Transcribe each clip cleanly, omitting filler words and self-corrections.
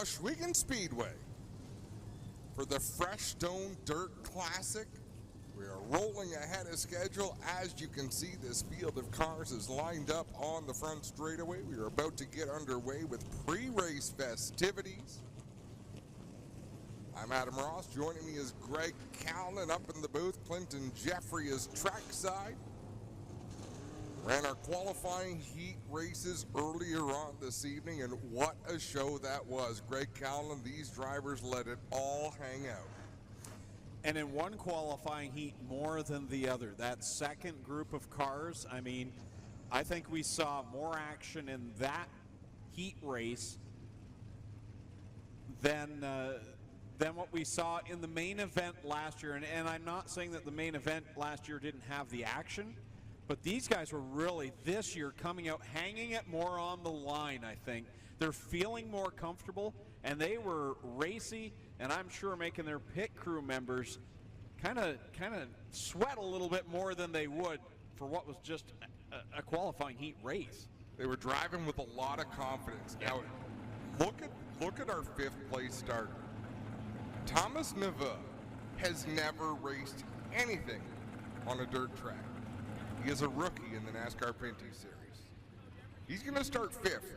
Ohsweken Speedway for the Freestone Dirt Classic. We are rolling ahead of schedule. As you can see, this field of cars is lined up on the front straightaway. We are about to get underway with pre-race festivities. I'm Adam Ross. Joining me is Greg Callan up in the booth. Clinton Jeffrey is trackside. Ran our qualifying heat races earlier on this evening, and what a show that was. Greg Callan, these drivers let it all hang out. And in one qualifying heat more than the other. That second group of cars, I mean, I think we saw more action in that heat race than what we saw in the main event last year. And I'm not saying that the main event last year didn't have the action, but these guys were really, this year, coming out, hanging it more on the line, I think. They're feeling more comfortable, and they were racy, and I'm sure making their pit crew members kind of sweat a little bit more than they would for what was just a qualifying heat race. They were driving with a lot of confidence. Now, look at our fifth place starter. Thomas Neveu has never raced anything on a dirt track. He is a rookie in the NASCAR Pinty series. He's going to start fifth.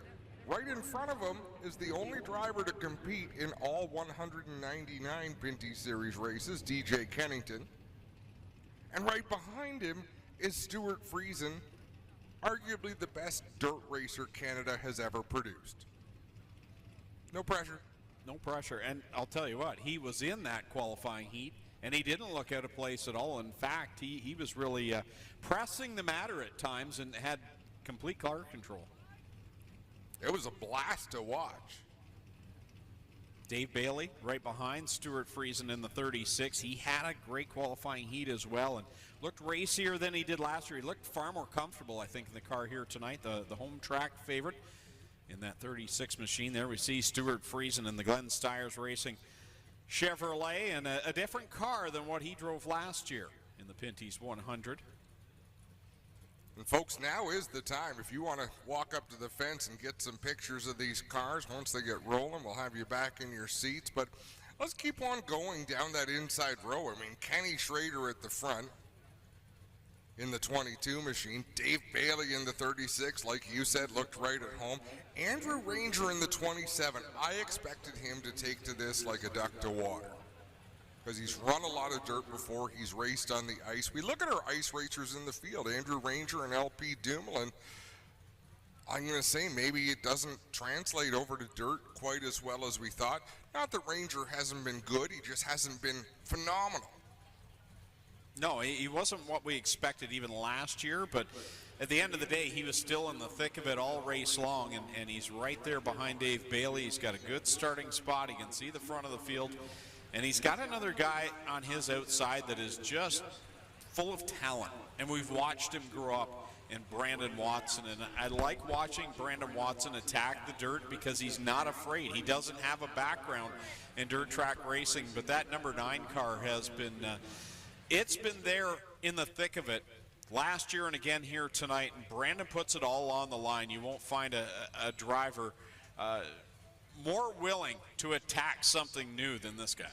Right in front of him is the only driver to compete in all 199 Pinty series races, DJ Kennington. And right behind him is Stuart Friesen, arguably the best dirt racer Canada has ever produced. No pressure. No pressure. And I'll tell you what, he was in that qualifying heat, and he didn't look out of place at all. In fact, he was really pressing the matter at times and had complete car control. It was a blast to watch. Dave Bailey right behind Stuart Friesen in the 36. He had a great qualifying heat as well and looked racier than he did last year. He looked far more comfortable, I think, in the car here tonight, the home track favorite. In that 36 machine there, we see Stuart Friesen in the Glenn Stiers Racing Chevrolet, and a different car than what he drove last year in the Pinty's 100. And folks, now is the time. If you want to walk up to the fence and get some pictures of these cars, once they get rolling, we'll have you back in your seats. But let's keep on going down that inside row. I mean, Kenny Schrader at the front in the 22 machine. Dave Bailey in the 36, like you said, looked right at home. Andrew Ranger in the 27. I expected him to take to this like a duck to water, because he's run a lot of dirt before. He's raced on the ice. We look at our ice racers in the field, Andrew Ranger and LP Dumoulin. I'm going to say maybe it doesn't translate over to dirt quite as well as we thought. Not that Ranger hasn't been good, he just hasn't been phenomenal. No, he wasn't what we expected even last year, but at the end of the day, he was still in the thick of it all race long, and he's right there behind Dave Bailey. He's got a good starting spot. He can see the front of the field, and he's got another guy on his outside that is just full of talent, and we've watched him grow up in Brandon Watson, and I like watching Brandon Watson attack the dirt because he's not afraid. He doesn't have a background in dirt track racing, but that number 9 car has been it's been there in the thick of it last year and again here tonight, and Brandon puts it all on the line. You won't find a driver more willing to attack something new than this guy.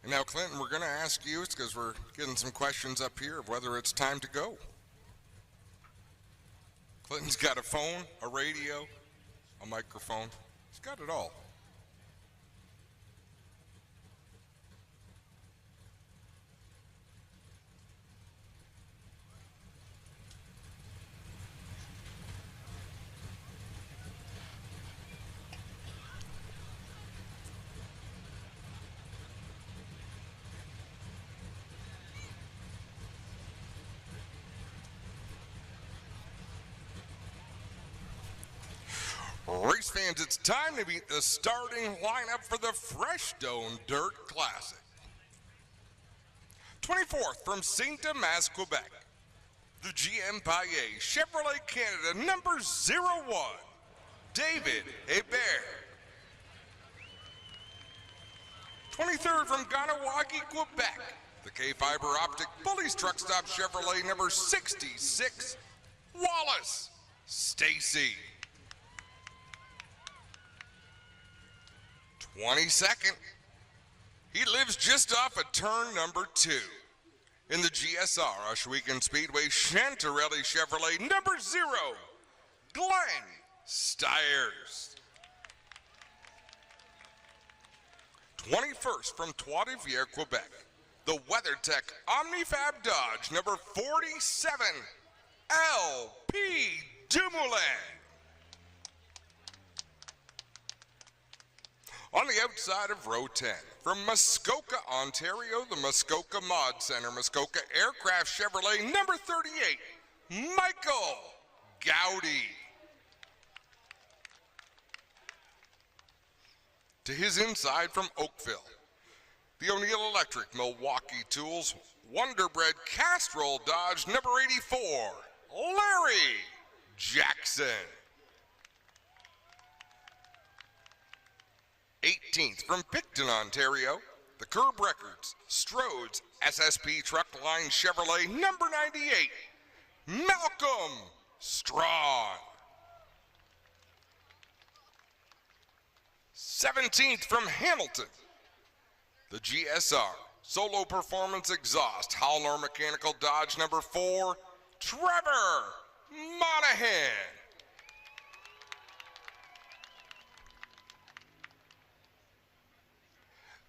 And now, Clinton, we're going to ask you, because we're getting some questions up here of whether it's time to go. Clinton's got a phone, a radio, a microphone. He's got it all. Race fans, it's time to meet the starting lineup for the Freestone Dirt Classic. 24th from Saint-Damas, Quebec, the GM Paillet Chevrolet Canada number 01, David Hebert. 23rd from Ganawagi, Quebec, the K-Fiber Optic Bullies Truck Stop Chevrolet number 66, Wallace Stacy. 22nd. He lives just off of turn number 2. In the GSR Ohsweken Speedway Chantarelli Chevrolet number 0, Glenn Stiers. 21st from Trois-Rivières, Quebec, the WeatherTech Omnifab Dodge number 47, L.P. Dumoulin. On the outside of row 10, from Muskoka, Ontario, the Muskoka Mod Center, Muskoka Aircraft Chevrolet number 38, Michael Gowdy. To his inside from Oakville, the O'Neill Electric Milwaukee Tools Wonderbread Castrol Dodge number 84, Larry Jackson. 18th from Picton, Ontario, the Curb Records Strodes SSP Truck Line Chevrolet number 98, Malcolm Strawn. 17th from Hamilton, the GSR Solo Performance Exhaust Hallnor Mechanical Dodge number 4, Trevor Monahan.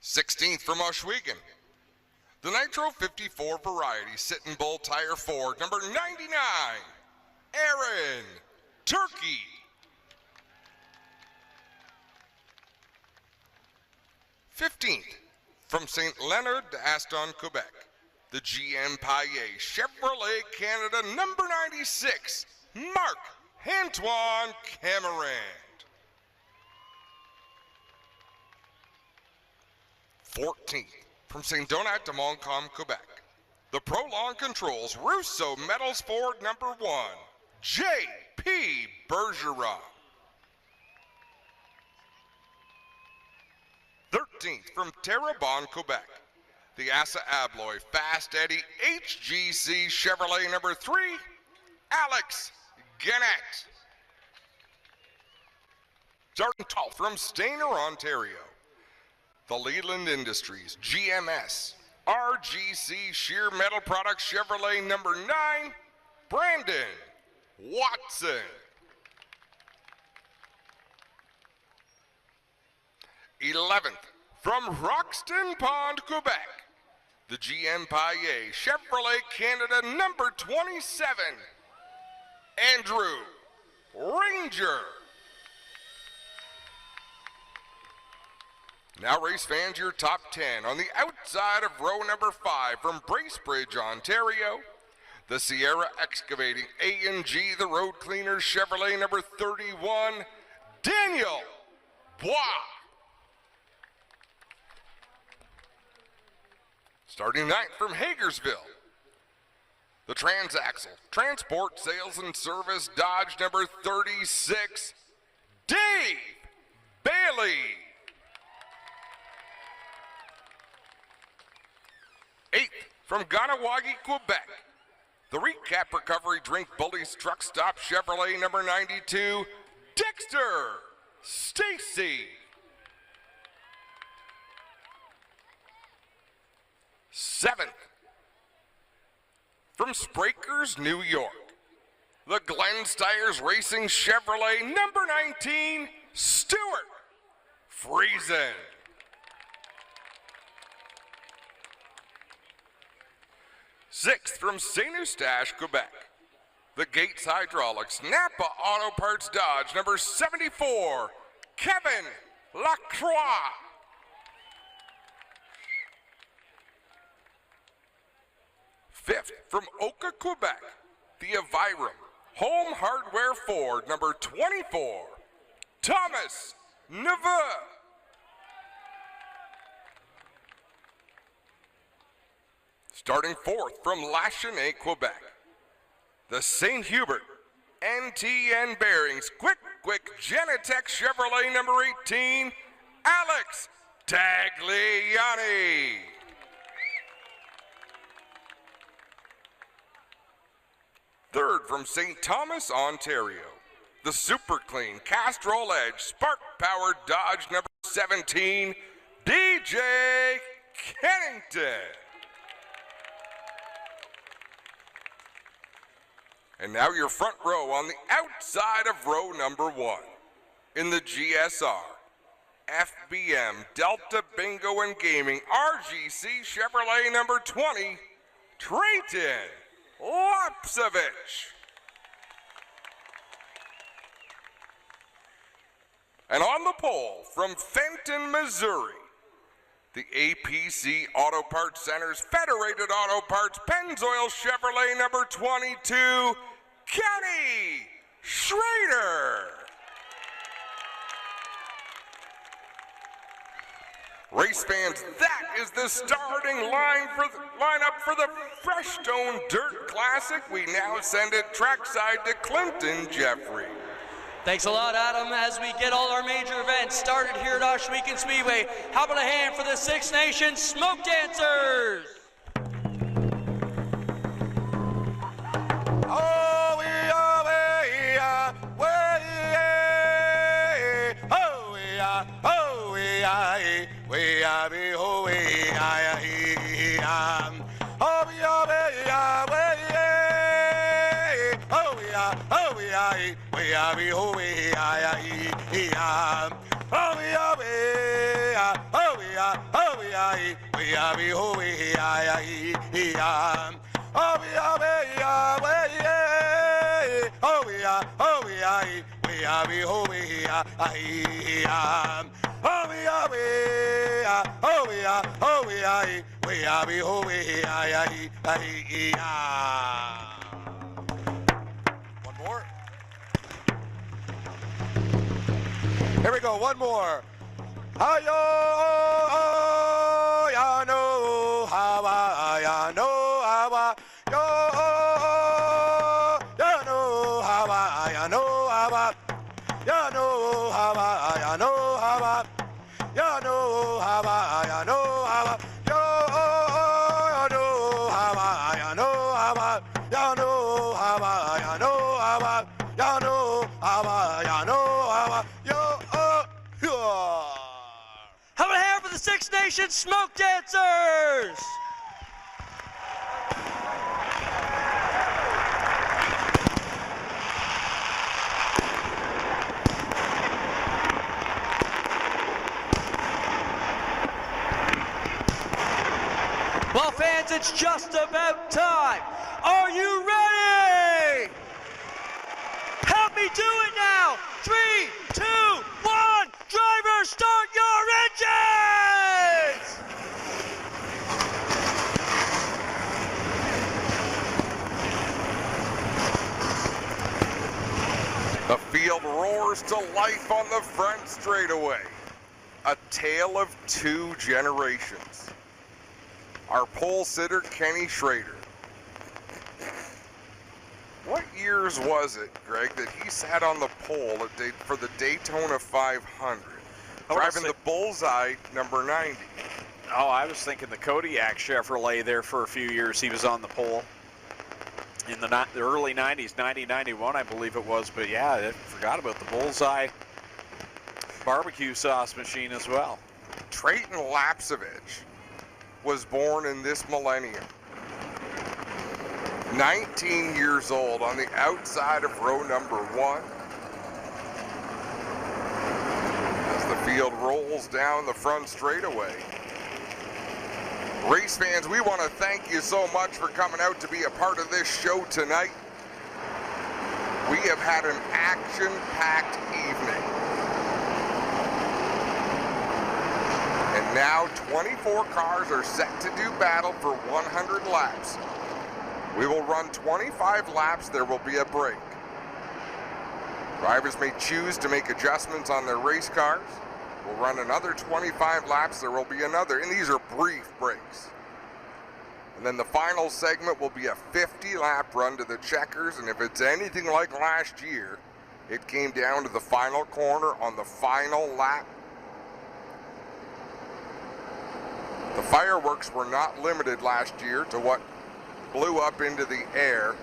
16th from Ohsweken, the Nitro 54 Variety Sitting Bull Tire Ford number 99, Aaron Turkey. 15th from St. Leonard d'Aston, Quebec, the GM Paillet Chevrolet Canada number 96, Mark Antoine Cameron. 14th from St. Donat de Montcalm, Quebec, the Prolong Controls Russo Metals Ford number 1, J.P. Bergeron. 13th from Terrebonne, Quebec, the Assa Abloy Fast Eddie HGC Chevrolet number 3, Alex Gannett. Starting 12th from Stayner, Ontario, the Leland Industries GMS RGC Sheer Metal Products Chevrolet number 9, Brandon Watson. 11th from Roxton Pond, Quebec, the GM Paillet Chevrolet Canada number 27, Andrew Ranger. Now, race fans, your top 10. On the outside of row number 5 from Bracebridge, Ontario, the Sierra Excavating A&G, the Road Cleaners Chevrolet number 31, Daniel Bois. Starting 9th from Hagersville, the Transaxle Transport Sales and Service Dodge number 36, Dave Bailey. 8th from Ganawagi, Quebec, the Recap Recovery Drink Bullies Truck Stop Chevrolet number 92, Dexter Stacy. 7th from Sprakers, New York, the Glenn Stiers Racing Chevrolet number 19, Stuart Friesen. 6th from St. Eustache, Quebec, the Gates Hydraulics Napa Auto Parts Dodge number 74, Kevin Lacroix. 5th from Oka, Quebec, the Aviram Home Hardware Ford number 24, Thomas Neveu. 4th from Lachenaie, Quebec, the St. Hubert NTN Bearings Quick Genetech Chevrolet number 18, Alex Tagliani. 3rd from St. Thomas, Ontario, the Super Clean Castrol Edge Spark Powered Dodge number 17, DJ Kennington. And now your front row on the outside of row number 1 in the GSR, FBM, Delta Bingo and Gaming, RGC Chevrolet number 20, Trayton Lapsevich. And on the pole from Fenton, Missouri, the APC Auto Parts Center's Federated Auto Parts Pennzoil Chevrolet number 22, Kenny Schrader. Race fans, that is the starting lineup for the Freestone Dirt Classic. We now send it trackside to Clinton Jeffrey. Thanks a lot, Adam. As we get all our major events started here at Ohsweken Speedway, how about a hand for the Six Nations Smoke Dancers? Oh, we are way, oh, we are, oh, we are, we are, oh, we are, oh, we are, way, oh, we are, oh, we are, we are, oh, we are, oh, we are, oh, we are, oh, we are, we are, oh, we are, oh, we are, oh, we are, oh, we are, we are, oh, we are, oh, we are, oh, we are, oh, we are, we are, oh, we are. One more. Here we go, one more. Hi-yo, ya know how I know how I yo, ya know how I know how I ya know how I know how I ya know how I know how I yo, ya know how I know how I ya know how I know how I ya know how I know how I yo. How about a hand for the Six Nations Smoke Dancers? Well, fans, it's just about time. Are you ready? Help me do it now. 3, 2, 1. Driver, start your engines! The field roars to life on the front straightaway. A tale of 2 generations. Our pole sitter, Kenny Schrader. What years was it, Greg, that he sat on the pole for the Daytona 500, driving the Bullseye number 90? Oh, I was thinking the Kodiak Chevrolet there for a few years. He was on the pole in the early 90s, 90, 91, I believe it was. But yeah, I forgot about the Bullseye barbecue sauce machine as well. Trayton Lapsevich was born in this millennium. 19 years old on the outside of row number 1. As the field rolls down the front straightaway. Race fans, we want to thank you so much for coming out to be a part of this show tonight. We have had an action-packed evening. And now 24 cars are set to do battle for 100 laps. We will run 25 laps, there will be a break. Drivers may choose to make adjustments on their race cars. We'll run another 25 laps, there will be another, and these are brief breaks. And then the final segment will be a 50-lap run to the checkers, and if it's anything like last year, it came down to the final corner on the final lap. The fireworks were not limited last year to what blew up into the air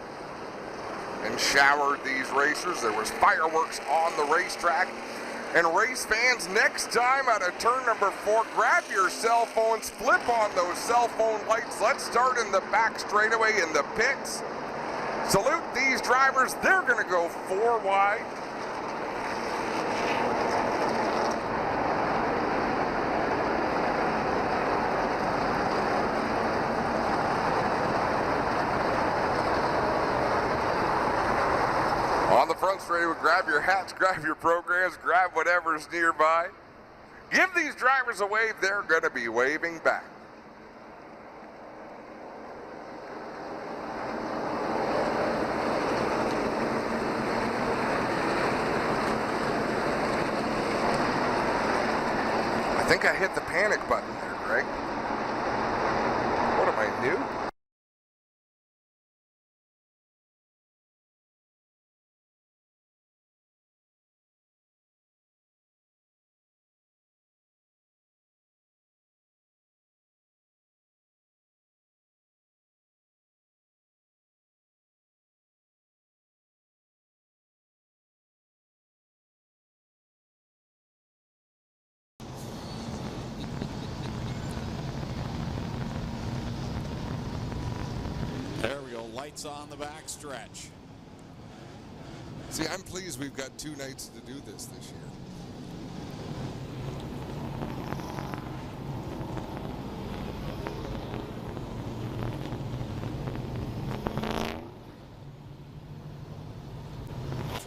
and showered these racers. There was fireworks on the racetrack. And race fans, next time out of turn number 4, grab your cell phones, flip on those cell phone lights. Let's start in the back straightaway in the pits. Salute these drivers. They're going to go 4 wide. On the front straightaway, grab your hats, grab your programs, grab whatever's nearby. Give these drivers a wave, they're going to be waving back. I think I hit the panic button there, Greg. What am I, new? There we go, lights on the back stretch. See, I'm pleased we've got 2 nights to do this year.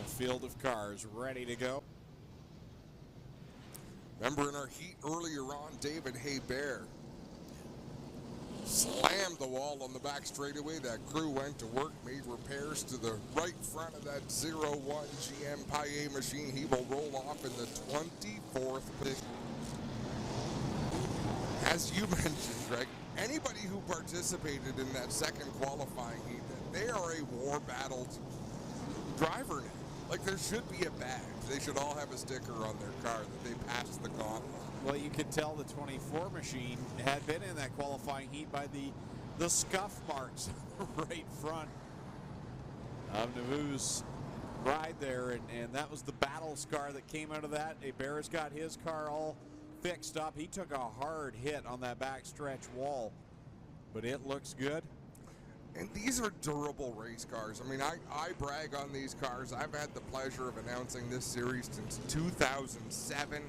Field of cars ready to go. Remember in our heat earlier on, David Hebert slammed the wall on the back straightaway. That crew went to work, made repairs to the right front of that 01 GM Paillet machine. He will roll off in the 24th position. As you mentioned, Greg, anybody who participated in that second qualifying heat, they are a war-battled driver now. Like, there should be a badge. They should all have a sticker on their car that they passed the gauntlet. Well, you could tell the 24 machine had been in that qualifying heat by the scuff marks right front of Navu's ride there, and that was the battle scar that came out of that. Hebert's got his car all fixed up. He took a hard hit on that backstretch wall, but it looks good. And these are durable race cars. I mean, I brag on these cars. I've had the pleasure of announcing this series since 2007.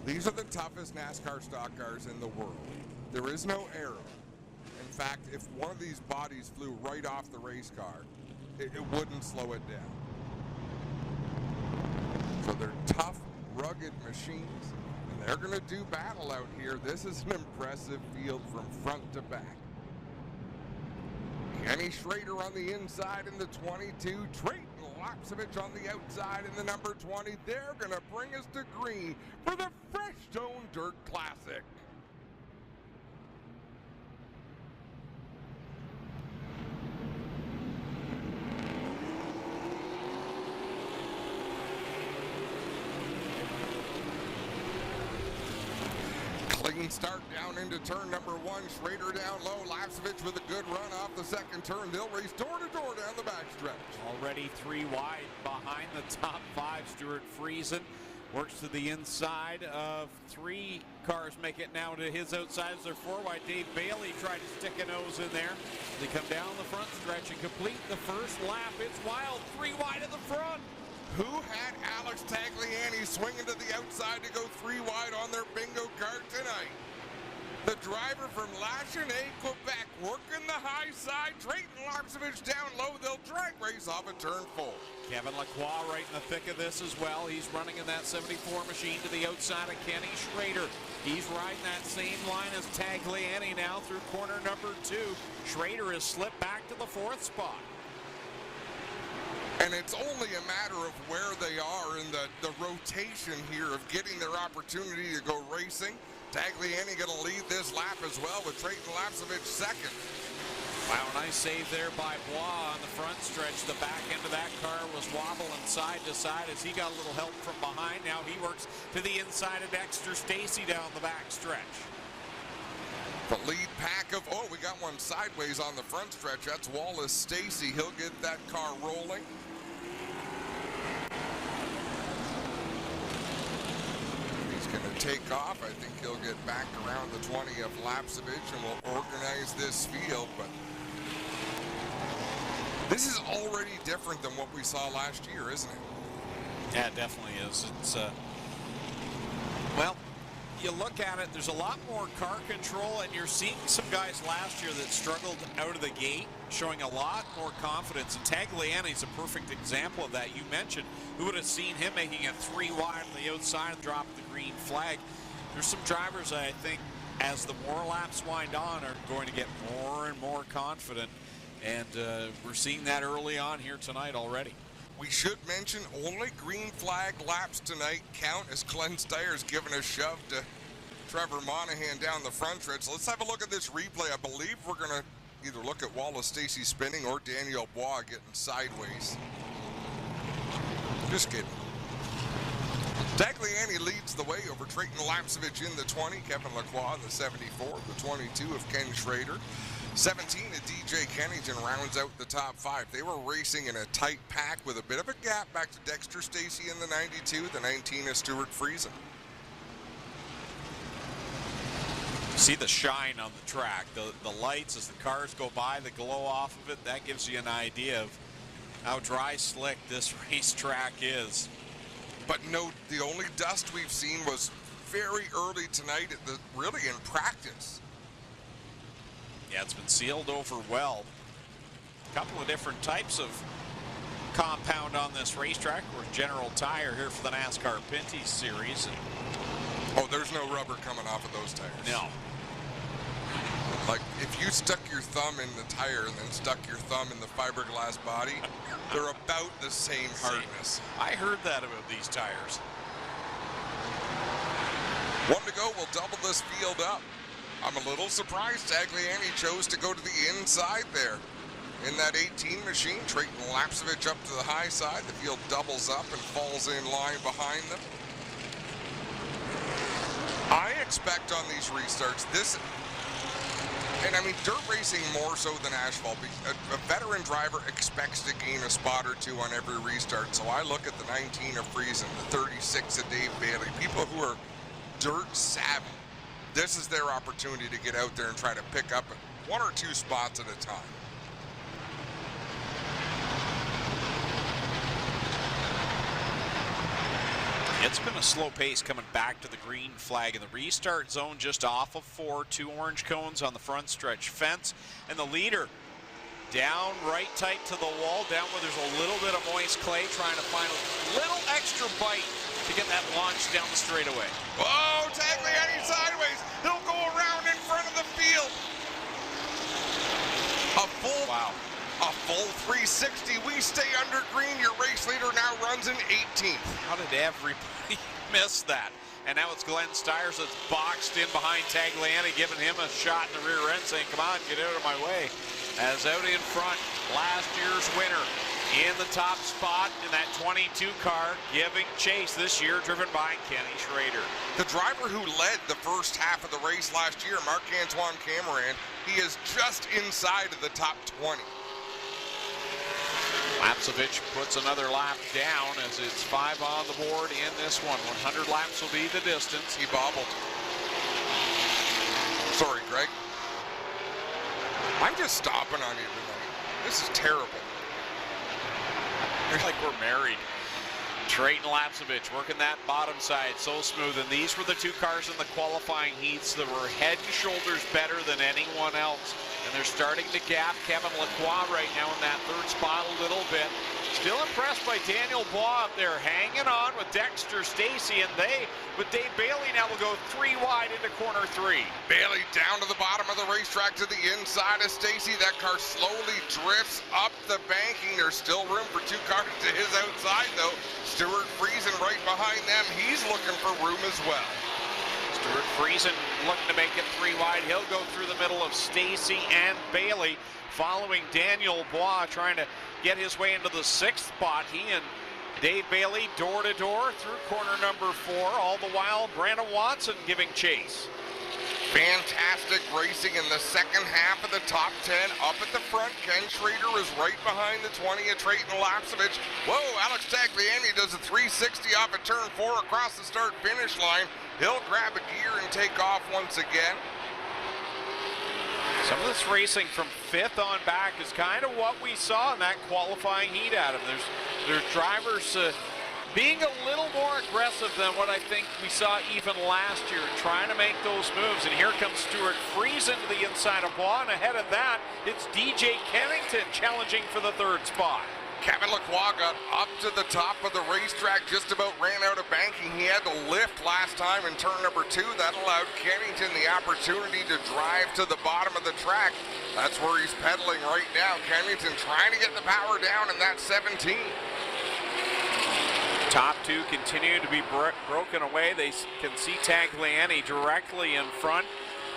These are the toughest NASCAR stock cars in the world. There is no aero. In fact, if one of these bodies flew right off the race car, it wouldn't slow it down. So they're tough, rugged machines, and they're going to do battle out here. This is an impressive field from front to back. Kenny Schrader on the inside in the 22. Trayton Lapsevich on the outside in the number 20. They're going to bring us to green for the Freestone Dirt Classic. Clean start down into turn number 1. Schrader down low. Lapsevich with a good run off the second turn. They'll race door to door down the backstretch. Already 3 wide behind the top 5. Stuart Friesen works to the inside of 3 cars. Make it now to his outside as they're 4 wide. Dave Bailey tried to stick a nose in there. They come down the front stretch and complete the first lap. It's wild. 3 wide at the front. Who had Alex Tagliani swinging to the outside to go 3 wide on their bingo card tonight? The driver from Lachenay, Quebec, working the high side. Trayton Lapsevich down low. They'll drag race off at turn 4. Kevin Lacroix right in the thick of this as well. He's running in that 74 machine to the outside of Kenny Schrader. He's riding that same line as Tagliani now through corner number 2. Schrader has slipped back to the 4th spot. And it's only a matter of where they are in the rotation here of getting their opportunity to go racing. Tagliani going to lead this lap as well with Trayton Lapsevich second. Wow, nice save there by Bois on the front stretch. The back end of that car was wobbling side to side as he got a little help from behind. Now he works to the inside of Dexter Stacy down the back stretch. The lead pack of, we got one sideways on the front stretch. That's Wallace Stacy. He'll get that car rolling. take off. I think he'll get back around the 20 of Lapsevich and will organize this field. But this is already different than what we saw last year, isn't it? Yeah, it definitely is. It's, well, you look at it, there's a lot more car control, and you're seeing some guys last year that struggled out of the gate, showing a lot more confidence. And Tagliani's a perfect example of that. You mentioned, who would have seen him making it 3 wide on the outside and drop the green flag. There's some drivers I think, as the more laps wind on, are going to get more and more confident. And we're seeing that early on here tonight already. We should mention only green flag laps tonight count, as Glenn Steyer's giving a shove to Trevor Monahan down the front stretch. So let's have a look at this replay. I believe we're going to either look at Wallace Stacey spinning or Daniel Bois getting sideways. Just kidding. Tagliani leads the way over Trayton Lapsevich in the 20, Kevin Lacroix in the 74, the 22 of Ken Schrader. 17 of DJ Kennington rounds out the top 5. They were racing in a tight pack with a bit of a gap back to Dexter Stacey in the 92, the 19 of Stuart Friesen. See the shine on the track, the lights as the cars go by, the glow off of it. That gives you an idea of how dry slick this racetrack is. But no, the only dust we've seen was very early tonight, really in practice. Yeah, it's been sealed over well. A couple of different types of compound on this racetrack. We're General Tire here for the NASCAR Pinty series. Oh, there's no rubber coming off of those tires. No. Like, if you stuck your thumb in the tire and then stuck your thumb in the fiberglass body, they're about the same hardness. I heard that about these tires. 1 to go, we'll double this field up. I'm a little surprised Tagliani chose to go to the inside there. In that 18 machine, Trayton Lapsevich up to the high side. The field doubles up and falls in line behind them. I expect on these restarts this, and I mean dirt racing more so than asphalt, a veteran driver expects to gain a spot or 2 on every restart. So I look at the 19 of Friesen, the 36 of Dave Bailey, people who are dirt savvy. This is their opportunity to get out there and try to pick up 1 or 2 spots at a time. It's been a slow pace coming back to the green flag in the restart zone, just off of 4, 2 orange cones on the front stretch fence. And the leader down right tight to the wall, down where there's a little bit of moist clay, trying to find a little extra bite to get that launch down the straightaway. Whoa, Tagliani sideways. He'll go around in front of the field. A full 360. We stay under green. Your race leader now runs in 18th. How did everybody miss that? And now it's Glenn Steyers that's boxed in behind Tagliani, giving him a shot in the rear end, saying, come on, get out of my way. As out in front, last year's winner in the top spot in that 22 car, giving chase this year, driven by Kenny Schrader. The driver who led the first half of the race last year, Marc-Antoine Cameron, he is just inside of the top 20. Lapsevich puts another lap down as it's 5 on the board in this one. 100 laps will be the distance. He bobbled. Sorry, Greg. I'm just stomping on you tonight. This is terrible. It's like we're married. Trayton Lapsevich working that bottom side so smooth. And these were the 2 cars in the qualifying heats that were head and shoulders better than anyone else. And they're starting to gap Kevin Lacroix right now in that 3rd spot a little bit. Still impressed by Daniel Bois up there, hanging on with Dexter Stacey, and they, with Dave Bailey now, will go 3 wide into corner 3. Bailey down to the bottom of the racetrack to the inside of Stacey. That car slowly drifts up the banking. There's still room for 2 cars to his outside, though. Stuart Friesen right behind them. He's looking for room as well. Stuart Friesen looking to make it 3 wide. He'll go through the middle of Stacey and Bailey, following Daniel Bois, trying to get his way into the 6th spot. He and Dave Bailey door to door through corner number 4. All the while, Brandon Watson giving chase. Fantastic racing in the second half of the top 10. Up at the front, Ken Schrader is right behind the 20 of Trayton Lapsevich. Whoa, Alex Tagliani does a 360 off of turn 4 across the start-finish line. He'll grab a gear and take off once again. Some of this racing from 5th on back is kind of what we saw in that qualifying heat, Adam. There's drivers being a little more aggressive than what I think we saw even last year, trying to make those moves. And here comes Stuart Friesen to the inside of Bois, and ahead of that, it's DJ Kennington challenging for the 3rd spot. Kevin Lacroix got up to the top of the racetrack, just about ran out of banking. He had to lift last time in turn number 2. That allowed Kennington the opportunity to drive to the bottom of the track. That's where he's pedaling right now. Kennington trying to get the power down in that 17. Top 2 continue to be broken away. They can see Tagliani directly in front.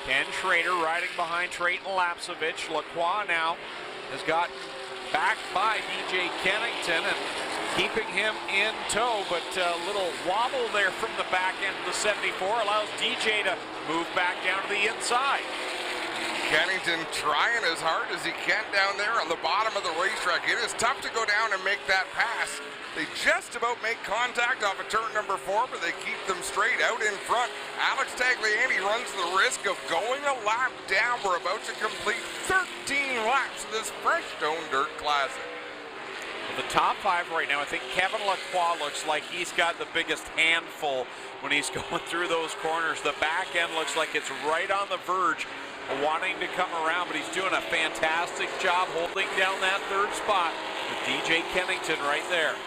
Ken Schrader riding behind Trayton Lapsevich. Lacroix now has got back by DJ Kennington and keeping him in tow, but a little wobble there from the back end of the 74 allows DJ to move back down to the inside. Kennington trying as hard as he can down there on the bottom of the racetrack. It is tough to go down and make that pass. They just about make contact off of turn number 4, but they keep them straight out in front. Alex Tagliani runs the risk of going a lap down. We're about to complete 13 laps of this Freestone Dirt Classic. The top 5 right now, I think Kevin Lacroix looks like he's got the biggest handful when he's going through those corners. The back end looks like it's right on the verge of wanting to come around, but he's doing a fantastic job holding down that 3rd spot with DJ Kennington right there.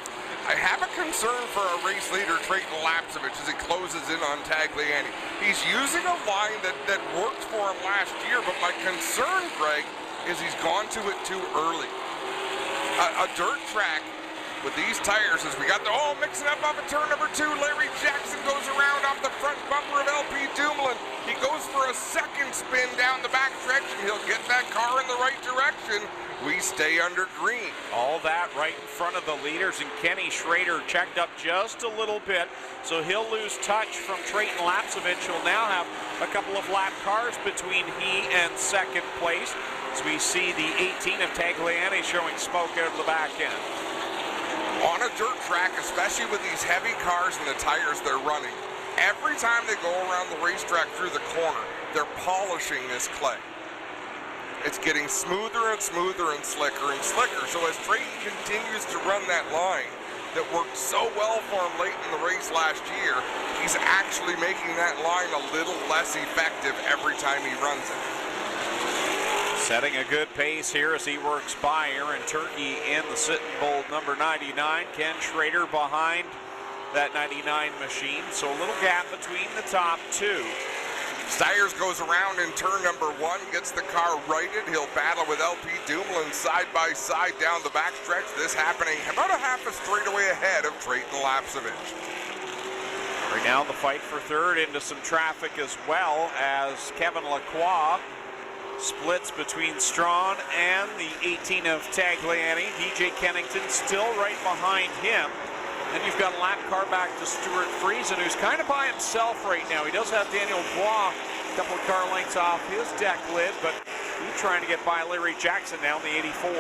I have a concern for our race leader, Trayton Lapsevich, as he closes in on Tagliani. He's using a line that worked for him last year, but my concern, Greg, is he's gone to it too early. A dirt track with these tires, as we got mixing up off of turn number 2, Larry Jackson goes around off the front bumper of LP Dumoulin. He goes for a second spin down the back stretch, and he'll get that car in the right direction. We stay under green. All that right in front of the leaders, and Kenny Schrader checked up just a little bit, so he'll lose touch from Trayton Lapsevich. He'll now have a couple of lap cars between he and 2nd place, as we see the 18 of Tagliani showing smoke out of the back end. On a dirt track, especially with these heavy cars and the tires they're running, every time they go around the racetrack through the corner, they're polishing this clay. It's getting smoother and smoother and slicker and slicker. So as Trayton continues to run that line that worked so well for him late in the race last year, he's actually making that line a little less effective every time he runs it. Setting a good pace here as he works by Aaron Turkey in the Sitting Bull number 99. Ken Schrader behind that 99 machine. So a little gap between the top 2. Stiers goes around in turn number 1, gets the car righted. He'll battle with LP Dumoulin side by side down the backstretch. This happening about a half a straightaway ahead of Trayton Lapsevich. Right now the fight for 3rd into some traffic as well, as Kevin Lacroix splits between Strawn and the 18 of Tagliani. DJ Kennington still right behind him. Then you've got a lap car back to Stuart Friesen, who's kind of by himself right now. He does have Daniel Bois a couple of car lengths off his deck lid, but he's trying to get by Larry Jackson down the 84.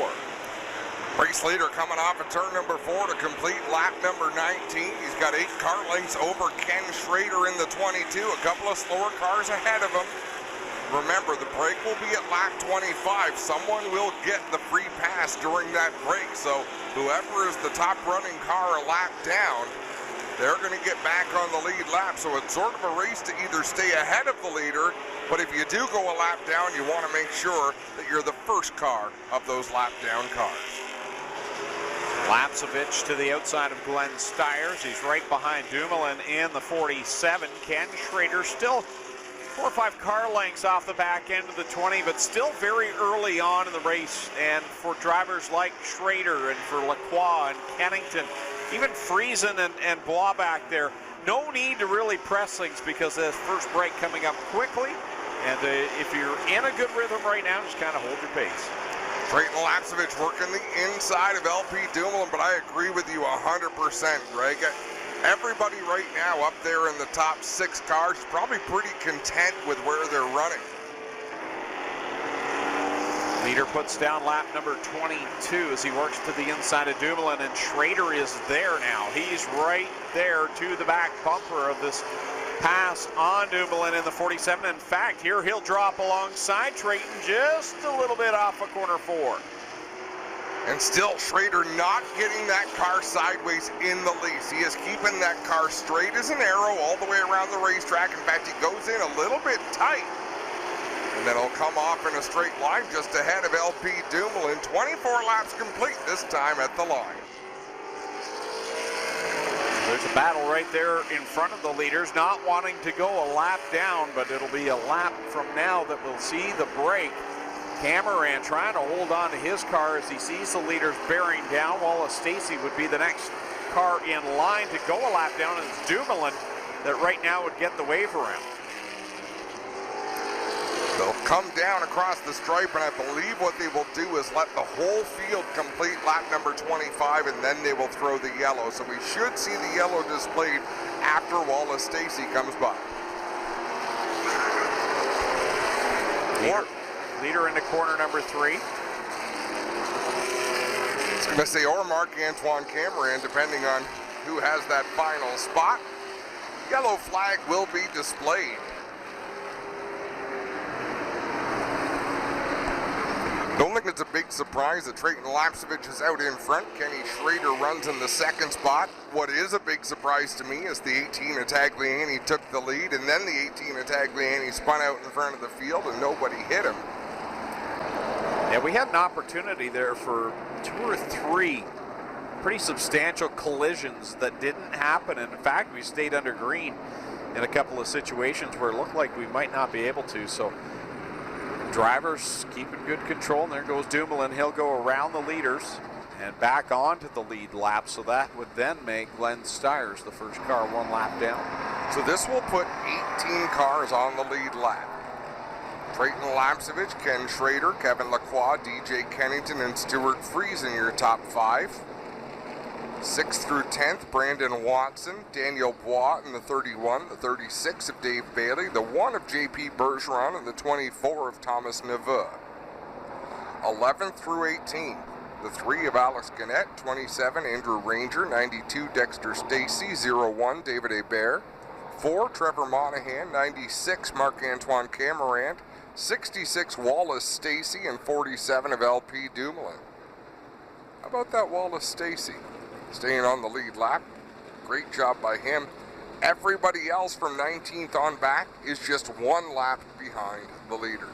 Race leader coming off of turn number 4 to complete lap number 19. He's got 8 car lengths over Ken Schrader in the 22. A couple of slower cars ahead of him. Remember, the break will be at lap 25. Someone will get the free pass during that break. So whoever is the top running car a lap down, they're going to get back on the lead lap. So it's sort of a race to either stay ahead of the leader, but if you do go a lap down, you want to make sure that you're the first car of those lap down cars. Lapsevich to the outside of Glenn Stiers. He's right behind Dumoulin in the 47. Ken Schrader still 4 or 5 car lengths off the back end of the 20, but still very early on in the race. And for drivers like Schrader and for Lacroix and Kennington, even Friesen and Bois back there, no need to really press things because this first break coming up quickly. And if you're in a good rhythm right now, just kind of hold your pace. Trayton Lapsevich working the inside of LP Dumoulin, but I agree with you 100%, Greg. Everybody right now up there in the top 6 cars is probably pretty content with where they're running. Leader puts down lap number 22 as he works to the inside of Dumoulin, and Schrader is there now. He's right there to the back bumper of this pass on Dumoulin in the 47. In fact, here he'll drop alongside Trayton just a little bit off of corner 4. And still Schrader not getting that car sideways in the lease. He is keeping that car straight as an arrow all the way around the racetrack. In fact, he goes in a little bit tight. And then he'll come off in a straight line just ahead of LP Dumoulin. 24 laps complete this time at the line. There's a battle right there in front of the leaders, not wanting to go a lap down, but it'll be a lap from now that we'll see the break. Cameron trying to hold on to his car as he sees the leaders bearing down. Wallace Stacy would be the next car in line to go a lap down, and it's Dumoulin that right now would get the wave around. They'll come down across the stripe, and I believe what they will do is let the whole field complete lap number 25, and then they will throw the yellow. So we should see the yellow displayed after Wallace Stacy comes by. Leader into corner number 3. I was going to say, or Marc-Antoine Cameron, depending on who has that final spot. Yellow flag will be displayed. Don't think it's a big surprise that Trayton Lapcevich is out in front. Kenny Schrader runs in the second spot. What is a big surprise to me is the 18 of Tagliani took the lead, and then the 18 of Tagliani spun out in front of the field and nobody hit him. Yeah, we had an opportunity there for 2 or 3 pretty substantial collisions that didn't happen. And in fact, we stayed under green in a couple of situations where it looked like we might not be able to. So drivers keeping good control, and there goes Dumoulin. He'll go around the leaders and back onto the lead lap, so that would then make Glenn Stiers the first car 1 lap down. So this will put 18 cars on the lead lap. Trayton Lapcevich, Ken Schrader, Kevin Lacroix, DJ Kennington, and Stuart Friesen, your top 5. 6th through 10th, Brandon Watson, Daniel Bois in the 31, the 36 of Dave Bailey, the 1 of JP Bergeron, and the 24 of Thomas Neveu. 11th through 18, the 3 of Alex Gannett, 27, Andrew Ranger, 92, Dexter Stacy, 01, David Hebert, 4, Trevor Monahan, 96, Marc-Antoine Cameron, 66, Wallace Stacy, and 47 of LP Dumoulin. How about that Wallace Stacy? Staying on the lead lap. Great job by him. Everybody else from 19th on back is just 1 lap behind the leader.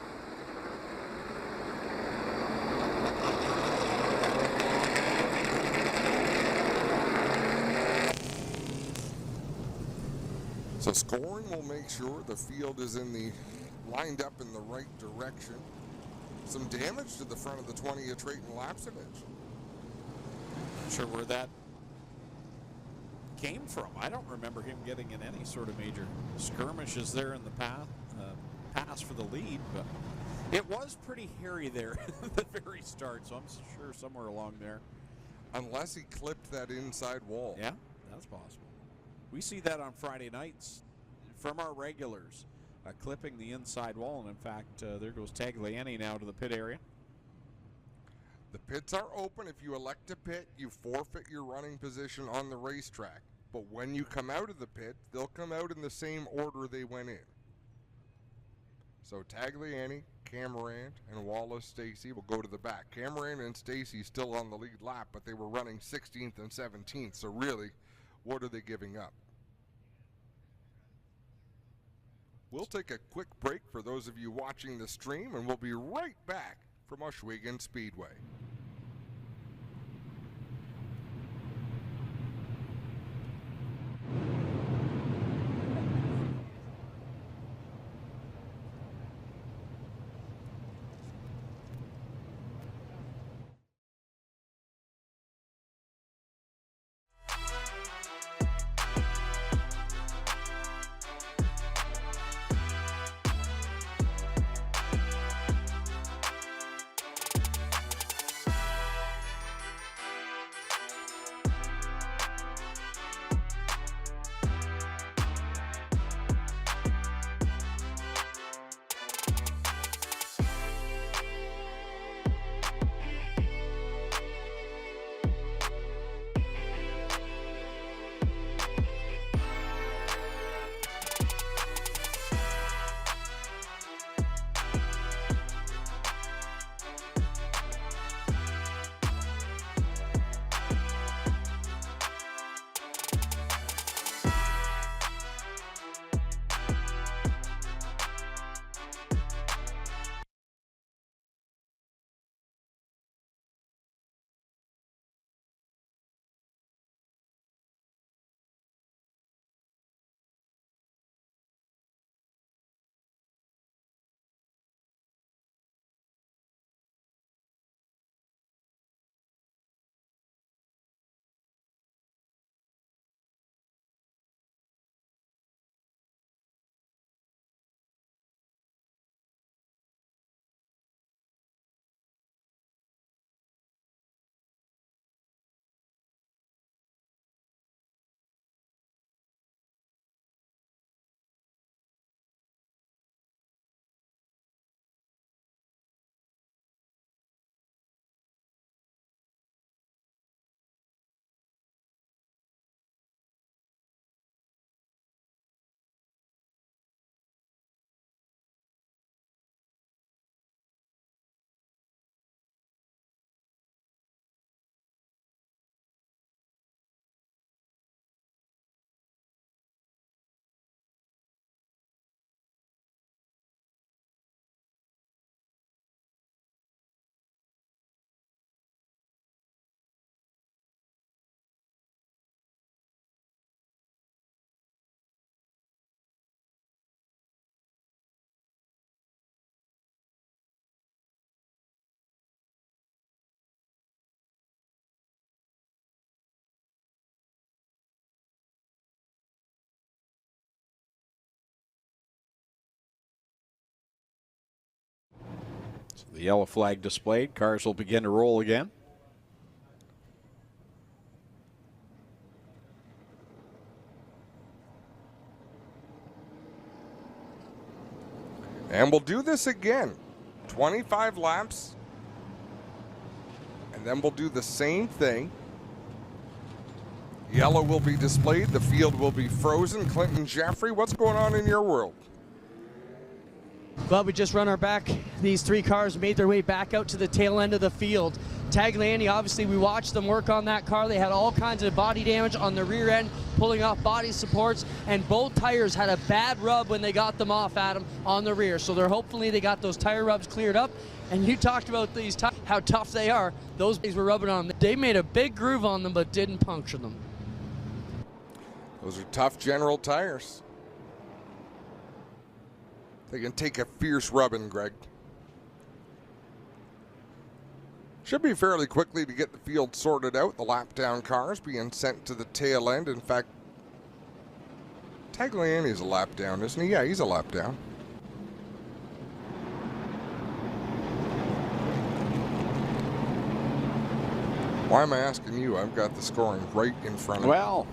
So scoring will make sure the field is lined up in the right direction. Some damage to the front of the 20 of Trayton Lapcevich. Not sure where that came from. I don't remember him getting in any sort of major skirmishes there in the pass for the lead, but it was pretty hairy there at the very start, so I'm sure somewhere along there. Unless he clipped that inside wall. Yeah, that's possible. We see that on Friday nights from our regulars, clipping the inside wall, and in fact, there goes Tagliani now to the pit area. The pits are open. If you elect to pit, you forfeit your running position on the racetrack. But when you come out of the pit, they'll come out in the same order they went in. So Tagliani, Cameron, and Wallace Stacy will go to the back. Cameron and Stacy still on the lead lap, but they were running 16th and 17th. So really, what are they giving up? We'll take a quick break for those of you watching the stream, and we'll be right back from Ohsweken Speedway. So the yellow flag displayed. Cars will begin to roll again. And we'll do this again. 25 laps. And then we'll do the same thing. Yellow will be displayed. The field will be frozen. Clinton Jeffrey, what's going on in your world? Well, we just run our back. These three cars made their way back out to the tail end of the field. Tagliani, obviously, we watched them work on that car. They had all kinds of body damage on the rear end, pulling off body supports, and both tires had a bad rub when they got them off, Adam, on the rear. So hopefully they got those tire rubs cleared up. And you talked about these how tough they are. Those things were rubbing on them. They made a big groove on them, but didn't puncture them. Those are tough General tires. They can take a fierce rubbing, Greg. Should be fairly quickly to get the field sorted out. The lap down cars being sent to the tail end. In fact, Tagliani's a lap down, isn't he? Yeah, he's a lap down. Why am I asking you? I've got the scoring right in front of me. Well,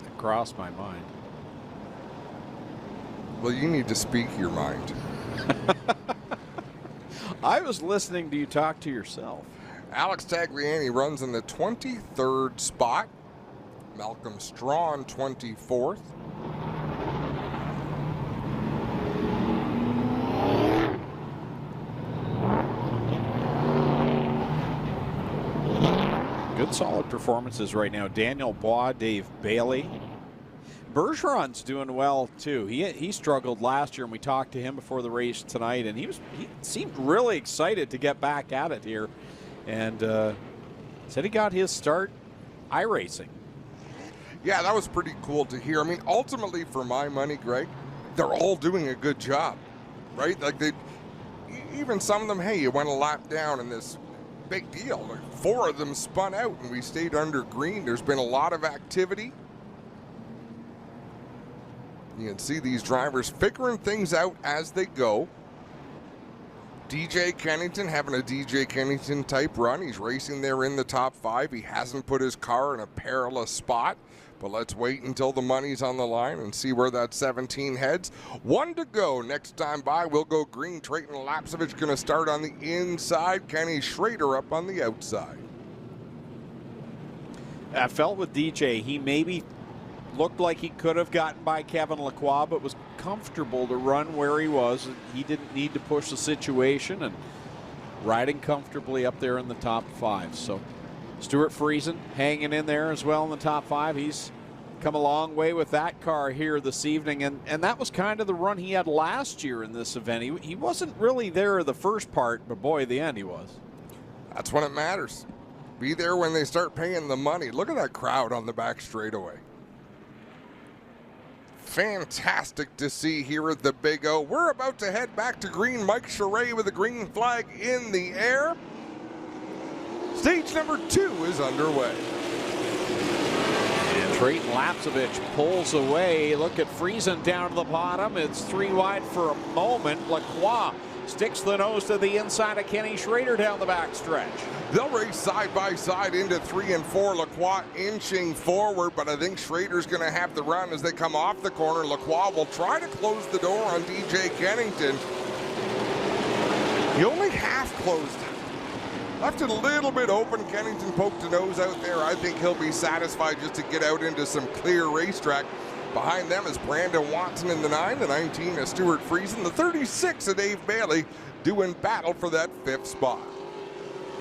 it crossed my mind. Well, you need to speak your mind. I was listening to you talk to yourself. Alex Tagliani runs in the 23rd spot. Malcolm Strawn, 24th. Good solid performances right now. Daniel Bois, Dave Bailey. Bergeron's doing well too. He struggled last year, and we talked to him before the race tonight, and he seemed really excited to get back at it here, and said he got his start iRacing. Yeah, that was pretty cool to hear. I mean, ultimately, for my money, Greg, they're all doing a good job, right? Like even some of them, hey, you went a lap down in this big deal. Like 4 of them spun out, and we stayed under green. There's been a lot of activity. You can see these drivers figuring things out as they go. DJ Kennington having a DJ Kennington type run. He's racing there in the top 5. He hasn't put his car in a perilous spot, but let's wait until the money's on the line and see where that 17 heads. 1 to go. Next time by, we'll go green. Trayton Lapsevich going to start on the inside. Kenny Schrader up on the outside. I felt with DJ, he maybe looked like he could have gotten by Kevin Lacroix, but was comfortable to run where he was. He didn't need to push the situation, and riding comfortably up there in the top 5. So Stuart Friesen hanging in there as well in the top 5. He's come a long way with that car here this evening, and that was kind of the run he had last year in this event. He wasn't really there the first part, but boy, the end he was. That's when it matters. Be there when they start paying the money. Look at that crowd on the back straightaway. Fantastic to see here at the Big O. We're about to head back to green. Mike Charret with a green flag in the air. Stage number 2 is underway. And Trayton Lapsevich pulls away. Look at Friesen down to the bottom. It's 3 wide for a moment. Lacroix sticks the nose to the inside of Kenny Schrader down the back stretch. They'll race side by side into 3 and 4. Lacroix inching forward, but I think Schrader's going to have the run as they come off the corner. Lacroix will try to close the door on DJ Kennington. He only half closed it. Left it a little bit open. Kennington poked a nose out there. I think he'll be satisfied just to get out into some clear racetrack. Behind them is Brandon Watson in the 9, the 19 is Stuart Friesen, the 36 of Dave Bailey doing battle for that 5th spot.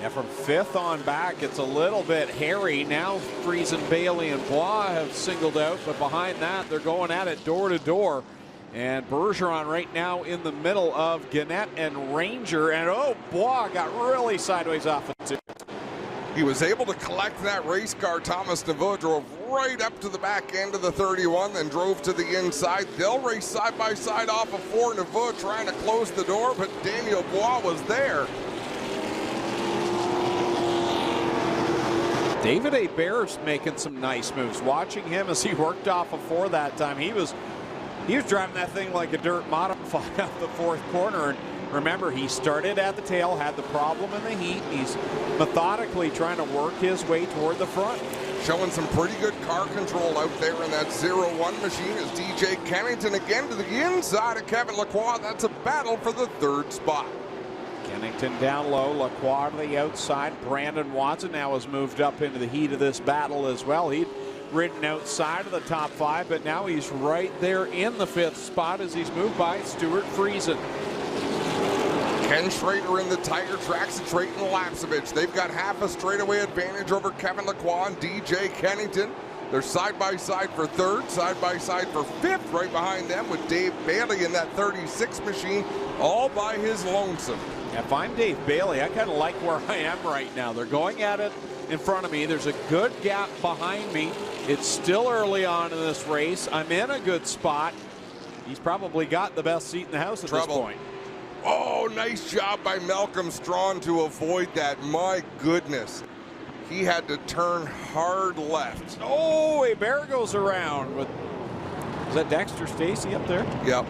Yeah, from 5th on back, it's a little bit hairy. Now Friesen, Bailey, and Bois have singled out, but behind that, they're going at it door to door. And Bergeron right now in the middle of Gannett and Ranger, and oh, Bois got really sideways off it too. He was able to collect that race car. Thomas Neveu drove right up to the back end of the 31, then drove to the inside. They'll race side by side off of 4. Neveu trying to close the door, but Daniel Bois was there. David Hebert's making some nice moves. Watching him as he worked off of 4 that time, he was driving that thing like a dirt modified off the 4th corner, and Remember, he started at the tail, had the problem in the heat. He's methodically trying to work his way toward the front. Showing some pretty good car control out there in that 0-1 machine is DJ Kennington again to the inside of Kevin Lacroix. That's a battle for the 3rd spot. Kennington down low, Lacroix to the outside. Brandon Watson now has moved up into the heat of this battle as well. He'd ridden outside of the top 5, but now he's right there in the 5th spot as he's moved by Stuart Friesen. Ken Schrader in the tire tracks and Trayton Lapsevich. They've got half a straightaway advantage over Kevin Lacroix and DJ Kennington. They're side by side for 3rd, side by side for 5th, right behind them with Dave Bailey in that 36 machine, all by his lonesome. If I'm Dave Bailey, I kind of like where I am right now. They're going at it in front of me. There's a good gap behind me. It's still early on in this race. I'm in a good spot. He's probably got the best seat in the house at this point. Oh, nice job by Malcolm Strawn to avoid that. My goodness. He had to turn hard left. Oh, a bear goes around with, is that Dexter Stacy up there? Yep.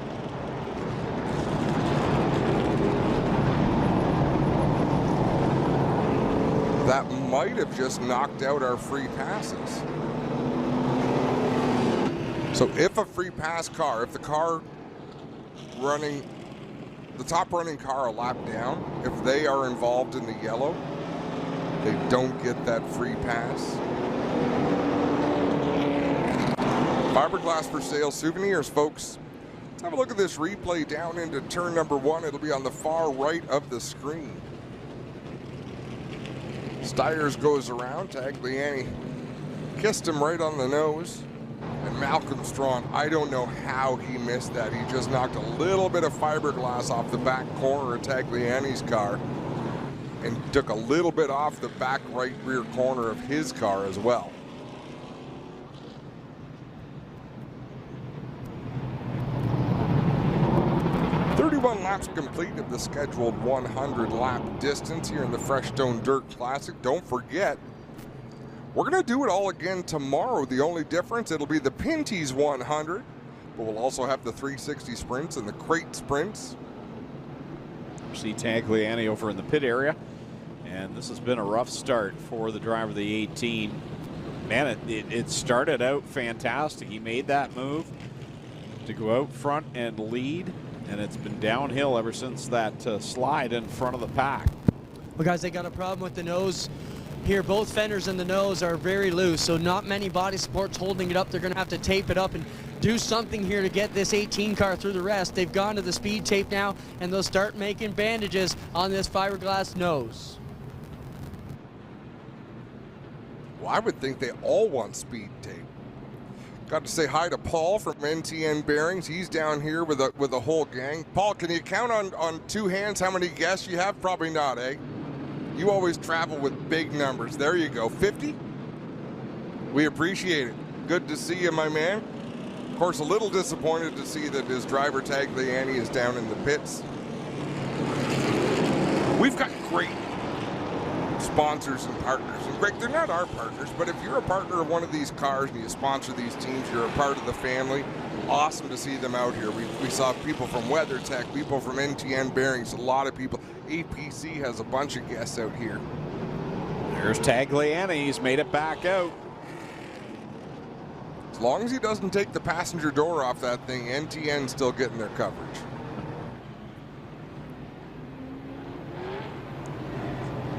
That might have just knocked out our free passes. So if a free pass car, if the car running, the top running car a lap down, if they are involved in the yellow, they don't get that free pass. Fiberglass for sale souvenirs, folks. Let's have a look at this replay down into turn number 1. It'll be on the far right of the screen. Stiers goes around. Tagliani kissed him right on the nose. And Malcolm Strawn, I don't know how he missed that. He just knocked a little bit of fiberglass off the back corner of Tagliani's car and took a little bit off the back right rear corner of his car as well. Laps complete of the scheduled 100-lap distance here in the Freestone Dirt Classic. Don't forget, we're going to do it all again tomorrow. The only difference, it'll be the Pinty's 100, but we'll also have the 360 sprints and the crate sprints. See Tagliani over in the pit area, and this has been a rough start for the driver of the 18. Man, it started out fantastic. He made that move to go out front and lead, and it's been downhill ever since that slide in front of the pack. Well, guys, they got a problem with the nose here. Both fenders in the nose are very loose, so not many body supports holding it up. They're going to have to tape it up and do something here to get this 18 car through the rest. They've gone to the speed tape now, and they'll start making bandages on this fiberglass nose. Well, I would think they all want speed tape. Got to say hi to Paul from NTN Bearings. He's down here with a whole gang. Paul, can you count on two hands how many guests you have? Probably not, eh? You always travel with big numbers. There you go, 50? We appreciate it. Good to see you, my man. Of course, a little disappointed to see that his driver Tagliani is down in the pits. We've got great sponsors and partners. And Greg, they're not our partners, but if you're a partner of one of these cars and you sponsor these teams, you're a part of the family. Awesome to see them out here. We saw people from WeatherTech, people from NTN Bearings, a lot of people. APC has a bunch of guests out here. There's Tagliani. He's made it back out. As long as he doesn't take the passenger door off that thing, NTN's still getting their coverage.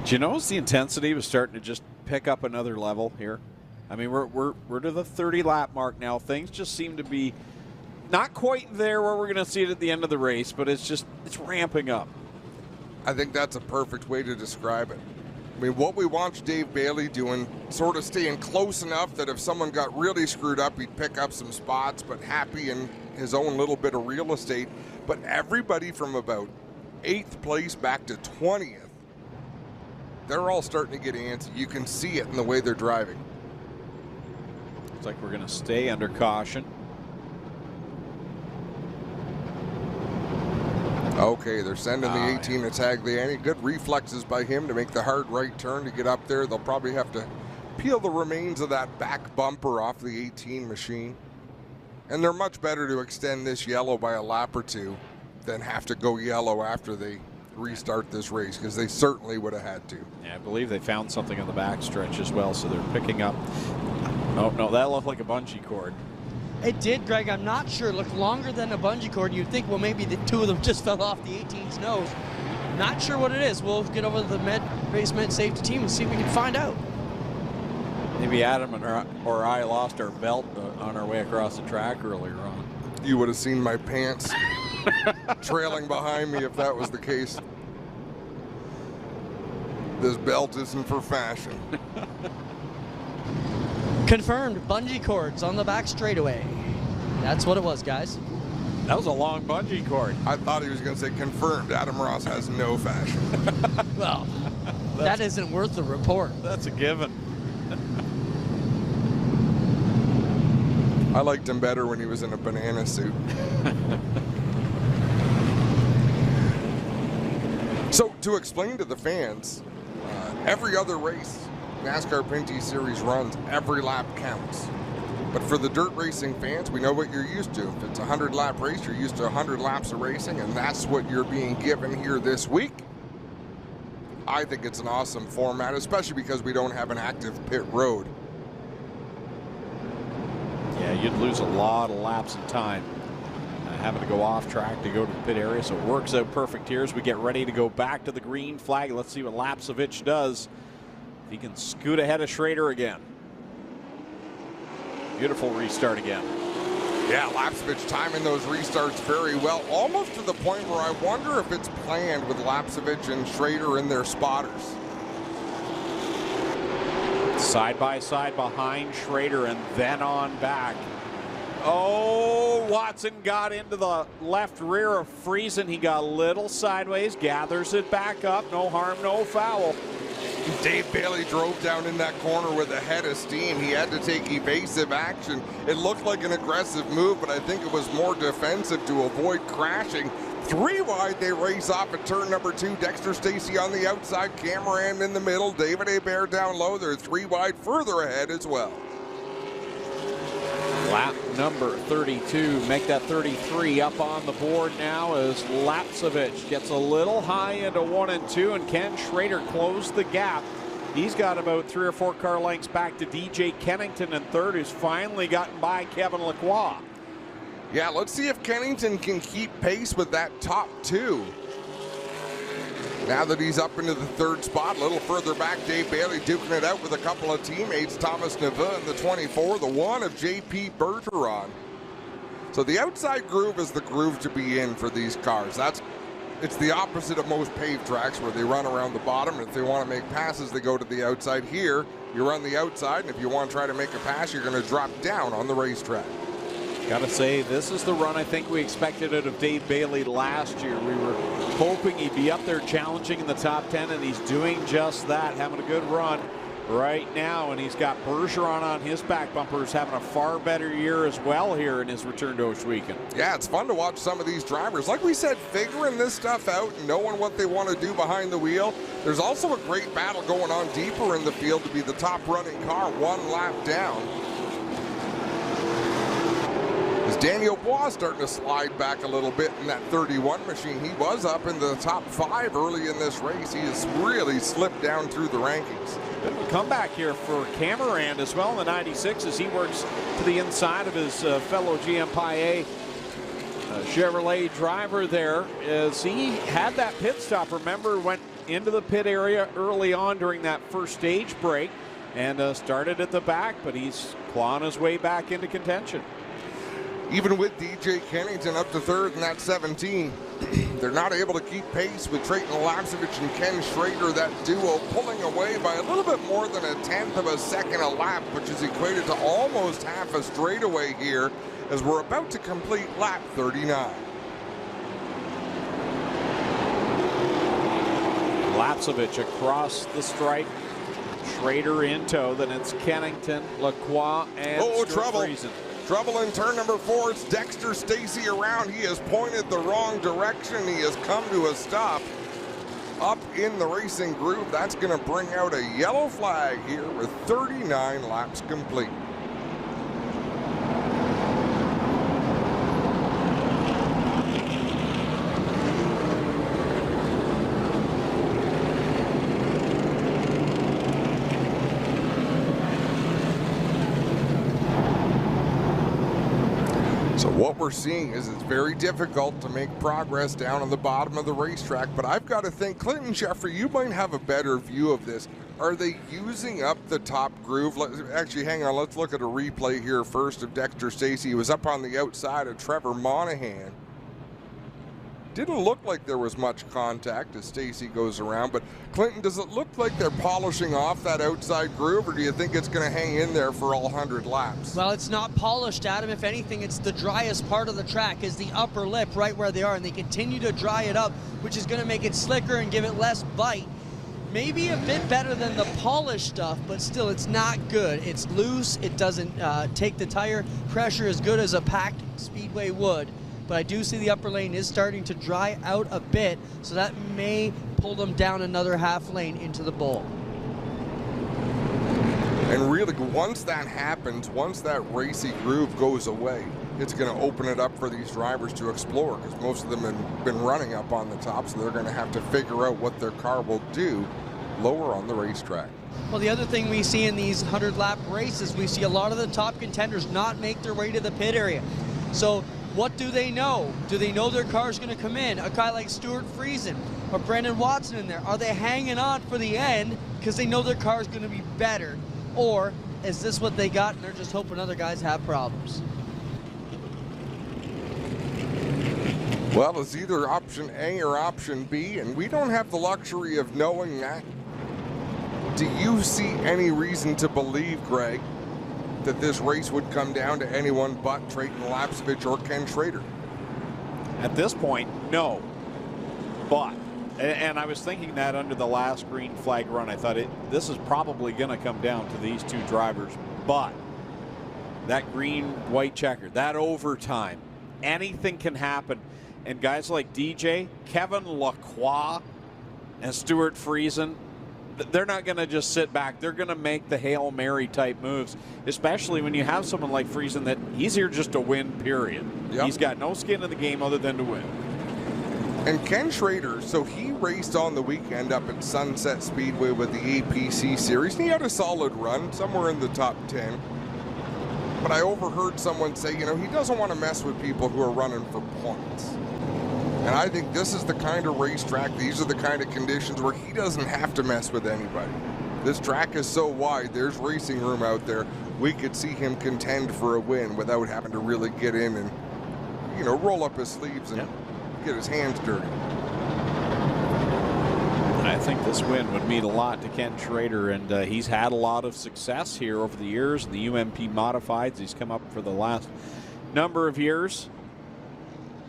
Do you notice the intensity was starting to just pick up another level here? I mean, we're to the 30-lap mark now. Things just seem to be not quite there where we're going to see it at the end of the race, but it's ramping up. I think that's a perfect way to describe it. I mean, what we watched Dave Bailey doing, sort of staying close enough that if someone got really screwed up, he'd pick up some spots, but happy in his own little bit of real estate. But everybody from about 8th place back to 20th, they're all starting to get antsy. You can see it in the way they're driving. Looks like we're going to stay under caution. Okay, they're sending the 18 to Tagliani. Good reflexes by him to make the hard right turn to get up there. They'll probably have to peel the remains of that back bumper off the 18 machine. And they're much better to extend this yellow by a lap or two then have to go yellow after they restart this race, because they certainly would have had to. Yeah, I believe they found something on the backstretch as well, so they're picking up. Oh, no, that looked like a bungee cord. It did, Greg. I'm not sure. It looked longer than a bungee cord. You'd think, well, maybe the two of them just fell off the 18's nose. Not sure what it is. We'll get over to the race med safety team and see if we can find out. Maybe Adam or I lost our belt on our way across the track earlier on. You would have seen my pants trailing behind me if that was the case. This belt isn't for fashion. Confirmed, bungee cords on the back straightaway. That's what it was, guys. That was a long bungee cord. I thought he was going to say confirmed. Adam Ross has no fashion. Well, that isn't worth the report. That's a given. I liked him better when he was in a banana suit. So to explain to the fans, every other race NASCAR Pinty Series runs, every lap counts. But for the dirt racing fans, we know what you're used to. If it's a 100-lap race, you're used to 100 laps of racing, and that's what you're being given here this week. I think it's an awesome format, especially because we don't have an active pit road. Yeah, you'd lose a lot of laps in time having to go off track to go to the pit area, so it works out perfect here as we get ready to go back to the green flag. Let's see what Lapsevich does. If he can scoot ahead of Schrader again. Beautiful restart again. Yeah, Lapsevich timing those restarts very well, almost to the point where I wonder if it's planned with Lapsevich and Schrader in their spotters. Side by side behind Schrader and then on back. Oh, Watson got into the left rear of Friesen. He got a little sideways, gathers it back up. No harm, no foul. Dave Bailey drove down in that corner with a head of steam. He had to take evasive action. It looked like an aggressive move, but I think it was more defensive to avoid crashing. 3 wide, they race off at turn number 2. Dexter Stacey on the outside, Cameron in the middle, David Hebert down low. They're 3 wide further ahead as well. Lap number 32, make that 33 up on the board now as Lapsevich gets a little high into 1 and 2, and Ken Schrader closed the gap. He's got about 3 or 4 car lengths back to DJ Kennington in third, who's finally gotten by Kevin Lacroix. Yeah, let's see if Kennington can keep pace with that top 2. Now that he's up into the 3rd spot, a little further back, Dave Bailey duking it out with a couple of teammates. Thomas Neveu in the 24, the 1 of J.P. Bergeron. So the outside groove is the groove to be in for these cars. It's the opposite of most paved tracks where they run around the bottom, and if they want to make passes, they go to the outside. Here, you run the outside, and if you want to try to make a pass, you're going to drop down on the racetrack. Gotta say, this is the run I think we expected out of Dave Bailey last year. We were hoping he'd be up there challenging in the top 10, and he's doing just that, having a good run right now. And he's got Bergeron on his back bumpers, having a far better year as well here in his return to Ohsweken. Yeah, it's fun to watch some of these drivers. Like we said, figuring this stuff out and knowing what they want to do behind the wheel. There's also a great battle going on deeper in the field to be the top running car 1 lap down. Daniel Bois starting to slide back a little bit in that 31 machine. He was up in the top 5 early in this race. He has really slipped down through the rankings. Bit of a comeback here for Cameron as well in the 96 as he works to the inside of his fellow GM Paillet Chevrolet driver there as he had that pit stop. Remember, went into the pit area early on during that first stage break and started at the back, but he's clawing his way back into contention. Even with DJ Kennington up to 3rd in that 17, they're not able to keep pace with Trayton Lapsevich and Ken Schrader, that duo pulling away by a little bit more than 1/10 of a second a lap, which is equated to almost half a straightaway here as we're about to complete lap 39. Lapsevich across the stripe, Schrader in tow, then it's Kennington, Lacroix, and trouble. Friesen. Trouble in turn number 4. It's Dexter Stacey around. He has pointed the wrong direction. He has come to a stop up in the racing groove. That's going to bring out a yellow flag here with 39 laps complete. What we're seeing is it's very difficult to make progress down on the bottom of the racetrack, but I've got to think, Clinton, Jeffrey, you might have a better view of this. Are they using up the top groove? Actually, hang on, let's look at a replay here first of Dexter Stacey. He was up on the outside of Trevor Monahan. Didn't look like there was much contact as Stacey goes around, but Clinton, does it look like they're polishing off that outside groove, or do you think it's going to hang in there for all 100 laps? Well, it's not polished, Adam. If anything, it's the driest part of the track is the upper lip right where they are, and they continue to dry it up, which is going to make it slicker and give it less bite. Maybe a bit better than the polished stuff, but still, it's not good. It's loose. It doesn't take the tire pressure as good as a packed Speedway would. But I do see the upper lane is starting to dry out a bit, so that may pull them down another half lane into the bowl. And really, once that happens, once that racy groove goes away, it's going to open it up for these drivers to explore, because most of them have been running up on the top, so they're going to have to figure out what their car will do lower on the racetrack. Well, the other thing we see in these 100-lap races, we see a lot of the top contenders not make their way to the pit area. So what do they know? Do they know their car's going to come in? A guy like Stuart Friesen or Brendan Watson in there, are they hanging on for the end because they know their car's going to be better? Or is this what they got and they're just hoping other guys have problems? Well, it's either option A or option B, and we don't have the luxury of knowing that. Do you see any reason to believe, Greg, that this race would come down to anyone but Trayton Lapcevich or Ken Schrader? At this point, no. But, and I was thinking that under the last green flag run, I thought this is probably going to come down to these two drivers. But that green-white checker, that overtime, anything can happen. And guys like DJ, Kevin Lacroix, and Stuart Friesen, they're not going to just sit back. They're going to make the Hail Mary type moves, especially when you have someone like Friesen that he's here just to win, period. Yep. He's got no skin in the game other than to win. And Ken Schrader, so he raced on the weekend up at Sunset Speedway with the APC Series, and he had a solid run, somewhere in the top 10. But I overheard someone say, you know, he doesn't want to mess with people who are running for points. And I think this is the kind of racetrack, these are the kind of conditions where he doesn't have to mess with anybody. This track is so wide, there's racing room out there. We could see him contend for a win without having to really get in and, you know, roll up his sleeves and get his hands dirty. I think this win would mean a lot to Ken Schrader, and he's had a lot of success here over the years in the UMP Modifieds. He's come up for the last number of years.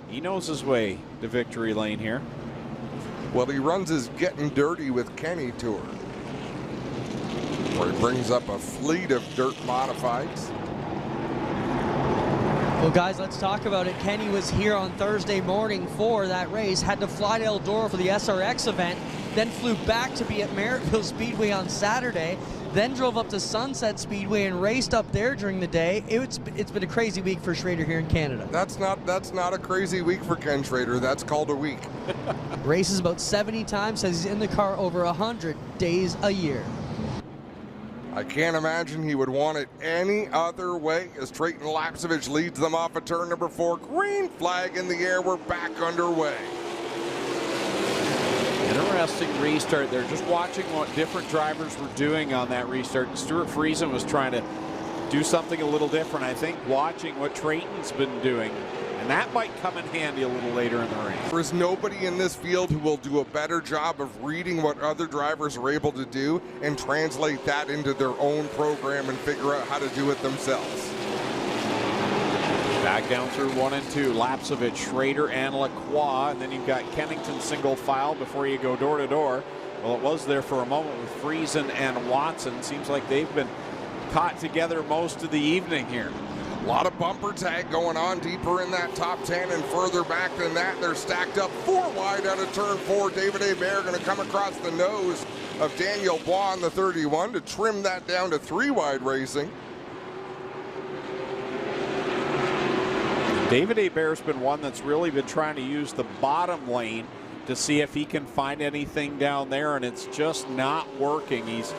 He knows his way to victory lane here. Well, he runs his Getting Dirty with Kenny tour, where he brings up a fleet of dirt modifieds. Well, guys, let's talk about it. Kenny was here on Thursday morning for that race, had to fly to Eldora for the SRX event, then flew back to be at Merrittville Speedway on Saturday, then drove up to Sunset Speedway and raced up there during the day. It's been a crazy week for Schrader here in Canada. That's not a crazy week for Ken Schrader. That's called a week. Races about 70 times, says he's in the car over 100 days a year. I can't imagine he would want it any other way as Trayton Lapcevich leads them off of turn number 4. Green flag in the air. We're back underway. Interesting restart there. Just watching what different drivers were doing on that restart. Stuart Friesen was trying to do something a little different. I think watching what Trayton's been doing, and that might come in handy a little later in the race. There is nobody in this field who will do a better job of reading what other drivers are able to do and translate that into their own program and figure out how to do it themselves. Back down through 1 and 2, Lapcevich, Schrader, and Lacroix, and then you've got Kennington single file before you go door to door. Well, it was there for a moment with Friesen and Watson. Seems like they've been caught together most of the evening here. A lot of bumper tag going on deeper in that top 10 and further back than that. They're stacked up 4 wide out of turn 4. David Hebert going to come across the nose of Daniel Bois on the 31 to trim that down to 3 wide racing. David Hebert's been one that's really been trying to use the bottom lane to see if he can find anything down there, and it's just not working. He's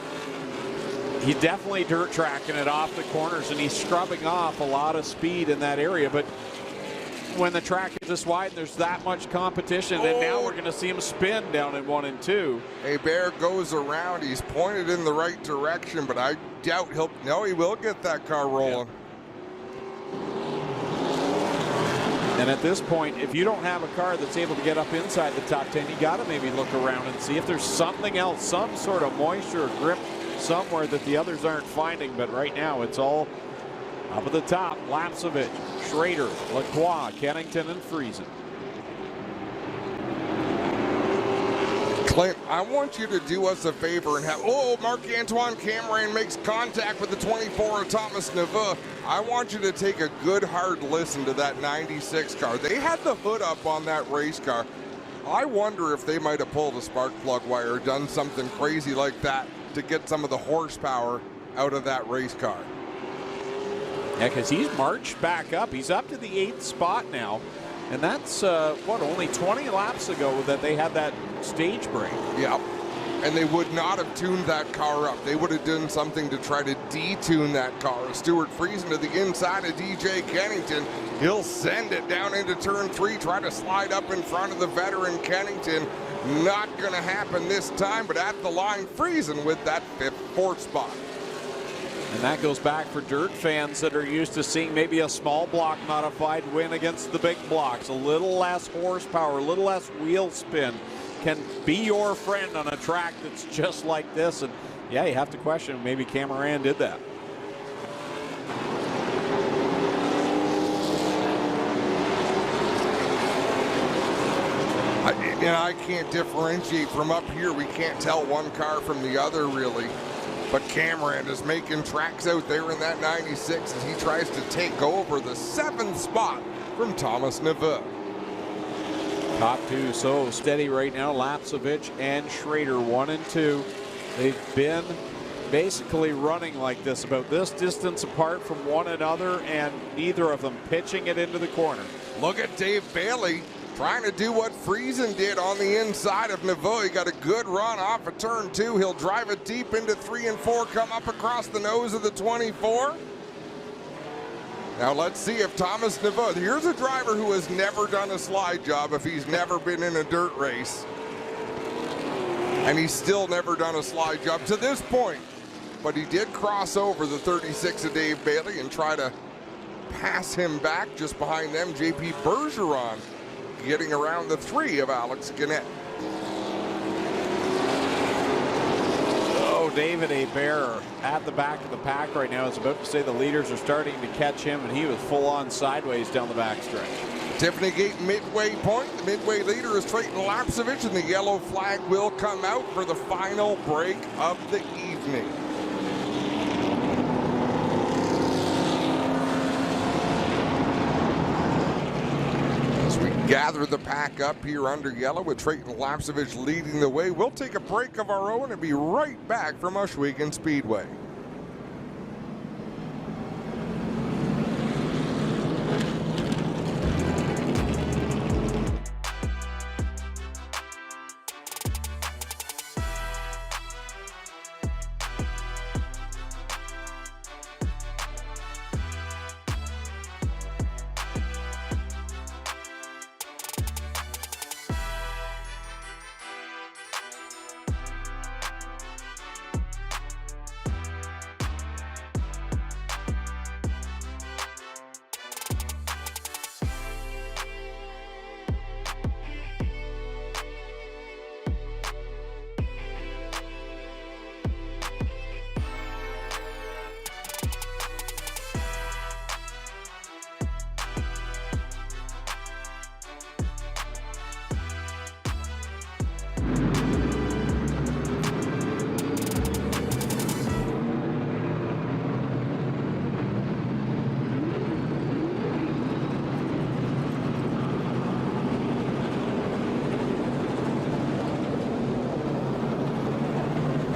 definitely dirt tracking it off the corners, and he's scrubbing off a lot of speed in that area, but when the track is this wide and there's that much competition. And now we're going to see him spin down in 1 and 2. Hebert goes around. He's pointed in the right direction, but I doubt he will get that car rolling. And at this point, if you don't have a car that's able to get up inside the top 10, you got to maybe look around and see if there's something else, some sort of moisture or grip somewhere that the others aren't finding. But right now, it's all up at the top. Lapsevich, Schrader, Lacroix, Kennington, and Friesen. Clint, I want you to do us a favor and have, Marc-Antoine Cameron makes contact with the 24 of Thomas Neveu. I want you to take a good hard listen to that 96 car. They had the hood up on that race car. I wonder if they might have pulled a spark plug wire or done something crazy like that to get some of the horsepower out of that race car. Yeah, because he's marched back up. He's up to the 8th spot now. And that's, only 20 laps ago that they had that stage break. Yep. And they would not have tuned that car up. They would have done something to try to detune that car. Stuart Friesen to the inside of DJ Kennington. He'll send it down into turn 3, try to slide up in front of the veteran Kennington. Not going to happen this time, but at the line, Friesen with that 4th spot. And that goes back for dirt fans that are used to seeing maybe a small block modified win against the big blocks. A little less horsepower, a little less wheel spin can be your friend on a track that's just like this. And yeah, you have to question maybe Cameron did that. I can't differentiate from up here. We can't tell one car from the other really. But Cameron is making tracks out there in that 96 as he tries to take over the 7th spot from Thomas Neveu. Top 2 so steady right now. Lapsevich and Schrader 1 and 2. They've been basically running like this, about this distance apart from one another, and neither of them pitching it into the corner. Look at Dave Bailey trying to do what Friesen did on the inside of Neveu. He got a good run off of turn 2. He'll drive it deep into 3 and 4, come up across the nose of the 24. Now let's see if Thomas Neveu, here's a driver who has never done a slide job if he's never been in a dirt race. And he's still never done a slide job to this point. But he did cross over the 36 of Dave Bailey and try to pass him back. Just behind them, JP Bergeron getting around the 3 of Alex Gannett. Oh, David Hebert at the back of the pack right now. I was about to say the leaders are starting to catch him, and he was full on sideways down the backstretch. Tiffany Gate midway point. The midway leader is Trayton Lapsevich, and the yellow flag will come out for the final break of the evening. Gather the pack up here under yellow with Trayton Lapsevich leading the way. We'll take a break of our own and be right back from Ohsweken Speedway.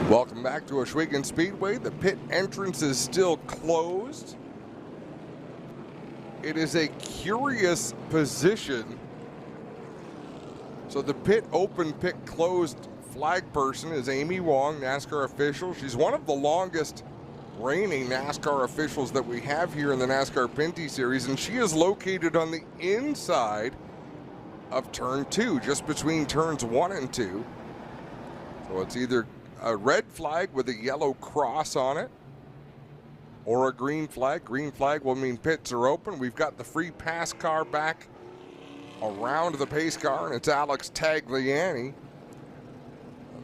Welcome back to Ohsweken Speedway. The pit entrance is still closed. It is a curious position. So the pit open, pit closed flag person is Amy Wong, NASCAR official. She's one of the longest reigning NASCAR officials that we have here in the NASCAR Pinty Series, and she is located on the inside of turn 2, just between turns 1 and 2. So it's either a red flag with a yellow cross on it or a green flag. Green flag will mean pits are open. We've got the free pass car back around the pace car, and it's Alex Tagliani.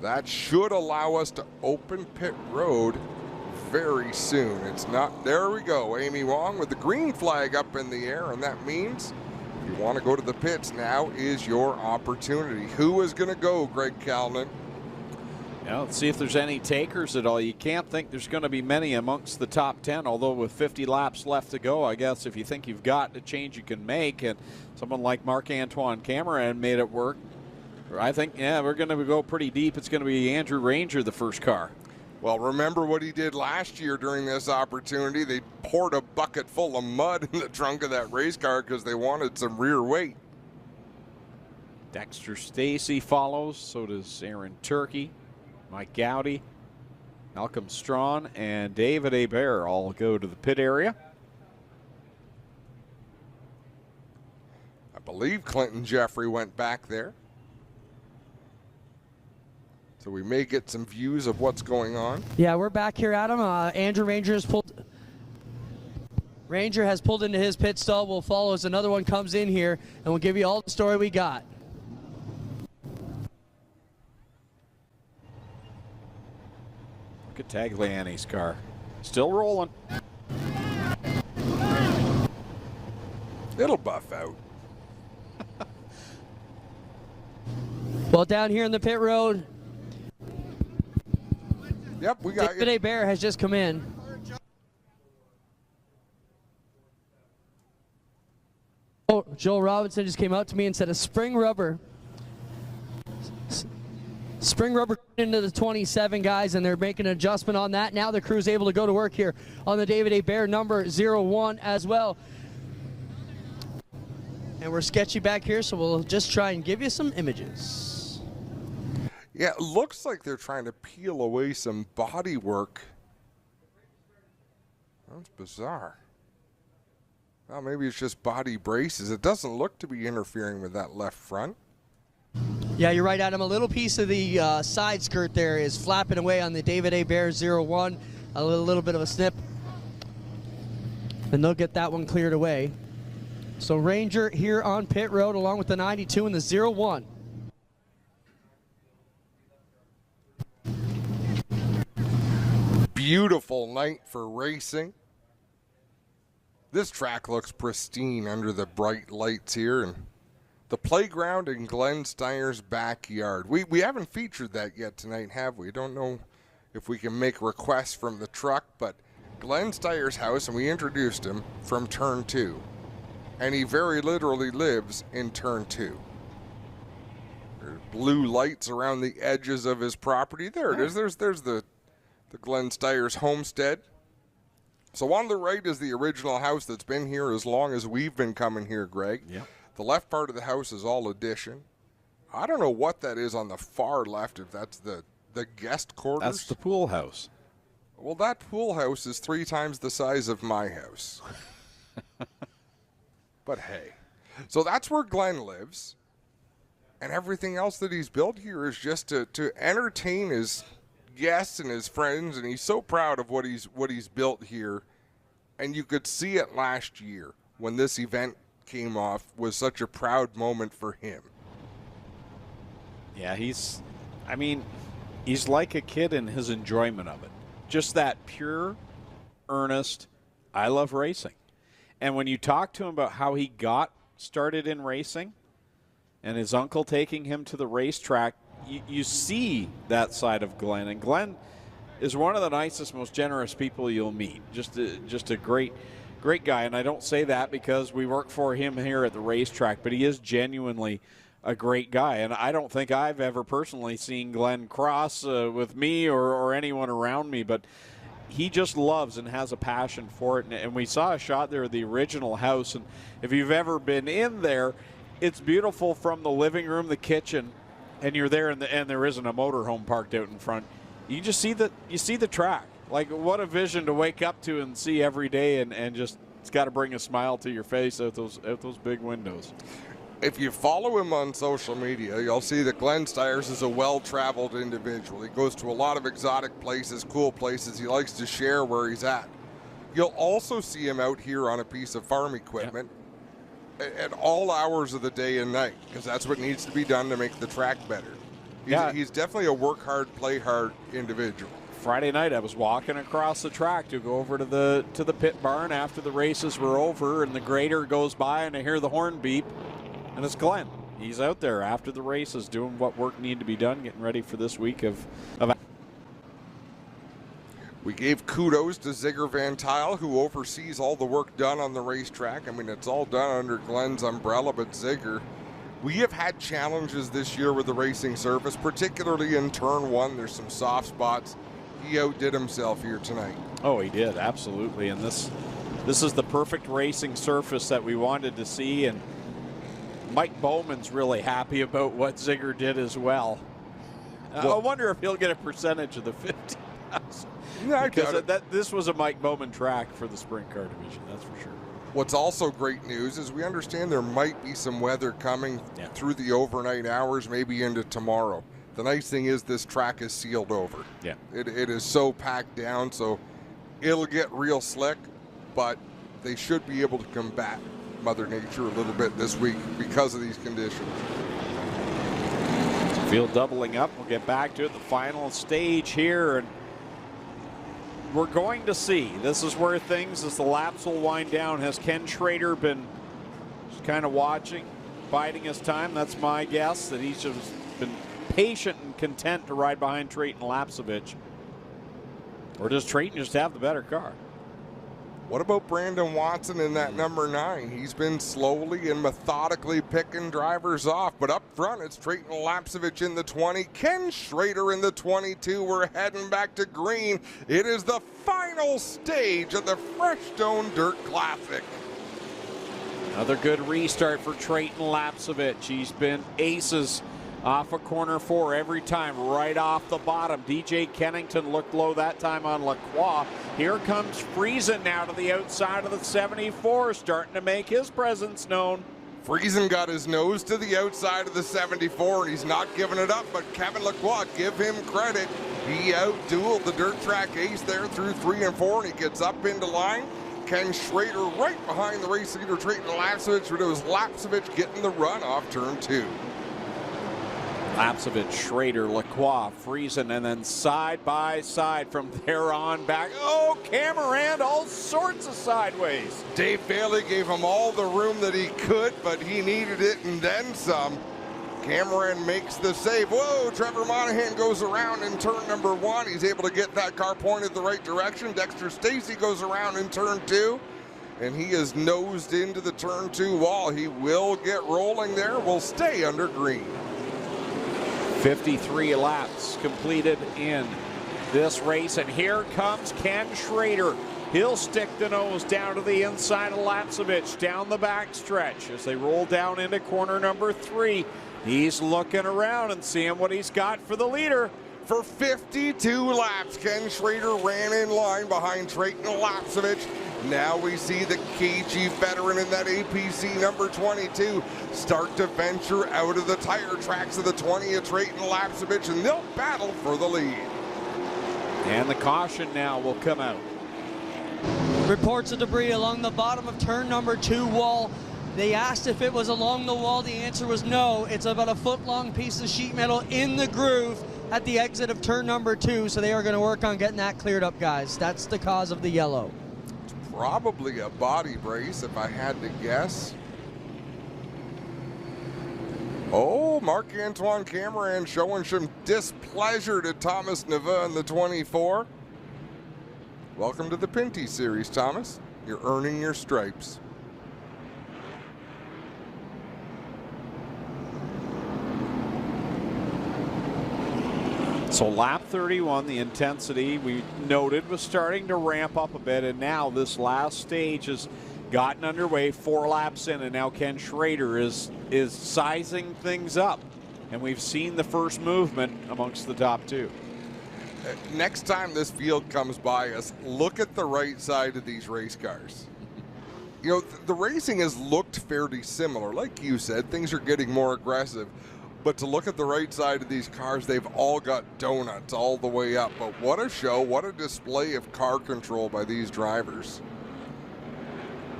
That should allow us to open pit road very soon. It's not. There we go. Amy Wong with the green flag up in the air, and that means if you want to go to the pits, now is your opportunity. Who is going to go, Greg Calnan? Yeah, let's see if there's any takers at all. You can't think there's going to be many amongst the top 10, although with 50 laps left to go, I guess if you think you've got a change you can make, and someone like Marc-Antoine Cameron made it work, I think, yeah, we're going to go pretty deep. It's going to be Andrew Ranger, the first car. Well, remember what he did last year during this opportunity. They poured a bucket full of mud in the trunk of that race car because they wanted some rear weight. Dexter Stacy follows, so does Aaron Turkey. Mike Gowdy, Malcolm Strawn, and David Hebert all go to the pit area. I believe Clinton Jeffrey went back there. So we may get some views of what's going on. Yeah, we're back here, Adam. Andrew Ranger has pulled into his pit stall. We'll follow as another one comes in here, and we'll give you all the story we got. Look at Tagliani's car. Still rolling. It'll buff out. Well, down here in the pit road, yep, we got David Hebert has just come in. Oh, Joel Robinson just came out to me and said a spring rubber. Spring rubber into the 27 guys, and they're making an adjustment on that. Now the crew's able to go to work here on the David Hebert number 01 as well. And we're sketchy back here, so we'll just try and give you some images. Yeah, it looks like they're trying to peel away some body work. That's bizarre. Well, maybe it's just body braces. It doesn't look to be interfering with that left front. Yeah, you're right, Adam. A little piece of the side skirt there is flapping away on the David Hebert 01. A little bit of a snip. And they'll get that one cleared away. So Ranger here on pit road along with the 92 and the 01. Beautiful night for racing. This track looks pristine under the bright lights here, and the playground in Glenn Steyer's backyard. We haven't featured that yet tonight, have we? Don't know if we can make requests from the truck, but Glenn Steyer's house, and we introduced him from turn 2. And he very literally lives in turn 2. There's blue lights around the edges of his property. There it is. There's the Glenn Steyer's homestead. So on the right is the original house that's been here as long as we've been coming here, Greg. Yep. The left part of the house is all addition. I don't know what that is on the far left, if that's the guest quarters. That's the pool house. Well, that pool house is 3 times the size of my house. But hey. So that's where Glenn lives. And everything else that he's built here is just to entertain his guests and his friends, and he's so proud of what he's built here. And you could see it last year when this event came off. Was such a proud moment for him. Yeah, he's like a kid in his enjoyment of it. Just that pure, earnest, I love racing. And when you talk to him about how he got started in racing and his uncle taking him to the racetrack, you see that side of Glenn. And Glenn is one of the nicest, most generous people you'll meet. Just a great guy. And I don't say that because we work for him here at the racetrack, but he is genuinely a great guy. And I don't think I've ever personally seen Glenn cross with me or anyone around me, but he just loves and has a passion for it. And we saw a shot there of the original house. And if you've ever been in there, it's beautiful from the living room, the kitchen, and you're there and there isn't a motorhome parked out in front. You just see the track. Like, what a vision to wake up to and see every day, and just, it's got to bring a smile to your face out those big windows. If you follow him on social media, you'll see that Glenn Stiers is a well-traveled individual. He goes to a lot of exotic places, cool places. He likes to share where he's at. You'll also see him out here on a piece of farm equipment at all hours of the day and night, because that's what needs to be done to make the track better. He's definitely a work hard, play hard individual. Friday night, I was walking across the track to go over to the pit barn after the races were over, and the grader goes by, and I hear the horn beep, and it's Glenn. He's out there after the races doing what work needed to be done, getting ready for this week of. We gave kudos to Zigger Van Tile, who oversees all the work done on the racetrack. I mean, it's all done under Glenn's umbrella, but Zigger, we have had challenges this year with the racing surface, particularly in turn one. There's some soft spots. He outdid himself here tonight. Oh, he did, absolutely. And this is the perfect racing surface that we wanted to see, and Mike Bowman's really happy about what Zigger did as well. I wonder if he'll get a percentage of the 50,000. Yeah, because this was a Mike Bowman track for the sprint car division, that's for sure. What's also great news is we understand there might be some weather coming through the overnight hours, maybe into tomorrow. The nice thing is this track is sealed over. Yeah. It is so packed down, so it'll get real slick, but they should be able to combat Mother Nature a little bit this week because of these conditions. Field doubling up. We'll get back to it. The final stage here, and we're going to see. This is where things, as the laps will wind down, has Ken Schrader been just kind of watching, biding his time? That's my guess, that he's just been patient and content to ride behind Trayton Lapsevich. Or does Trayton just have the better car? What about Brandon Watson in that number 9? He's been slowly and methodically picking drivers off, but up front it's Trayton Lapsevich in the 20, Ken Schrader in the 22. We're heading back to green. It is the final stage of the Freestone Dirt Classic. Another good restart for Trayton Lapsevich. He's been aces off of corner 4 every time, right off the bottom. DJ Kennington looked low that time on Lacroix. Here comes Friesen now to the outside of the 74, starting to make his presence known. Friesen got his nose to the outside of the 74, and he's not giving it up, but Kevin Lacroix, give him credit. He out-dueled the dirt track ace there through 3 and 4, and he gets up into line. Ken Schrader right behind the race leader, Trayton Lapsevich, but it was Lapsevich getting the run off turn 2. Lapsevich, Schrader, Lacroix, Friesen, and then side by side from there on back. Oh, Cameron, all sorts of sideways. Dave Bailey gave him all the room that he could, but he needed it and then some. Cameron makes the save. Whoa, Trevor Monahan goes around in turn number 1. He's able to get that car pointed the right direction. Dexter Stacy goes around in turn 2. And he is nosed into the turn 2 wall. He will get rolling there. Will stay under green. 53 laps completed in this race, and here comes Ken Schrader. He'll stick the nose down to the inside of Lapsevich down the backstretch as they roll down into corner number 3. He's looking around and seeing what he's got for the leader. For 52 laps, Ken Schrader ran in line behind Trayton Lapsevich. Now we see the KG veteran in that APC number 22 start to venture out of the tire tracks of the 20 of Trayton Lapsevich, and they'll battle for the lead. And the caution now will come out. Reports of debris along the bottom of turn number 2 wall. They asked if it was along the wall. The answer was no. It's about a foot-long piece of sheet metal in the groove at the exit of turn number 2, so they are going to work on getting that cleared up, guys. That's the cause of the yellow. Probably a body brace, if I had to guess. Oh, Marc-Antoine Cameron showing some displeasure to Thomas Neva in the 24. Welcome to the Pinty Series, Thomas. You're earning your stripes. So lap 31, the intensity we noted was starting to ramp up a bit, and now this last stage has gotten underway 4 laps in, and now Ken Schrader is sizing things up, and we've seen the first movement amongst the top 2. next time this field comes by us, look at the right side of these race cars. You know, the racing has looked fairly similar. Like you said, things are getting more aggressive. But to look at the right side of these cars, they've all got donuts all the way up. But what a show, what a display of car control by these drivers.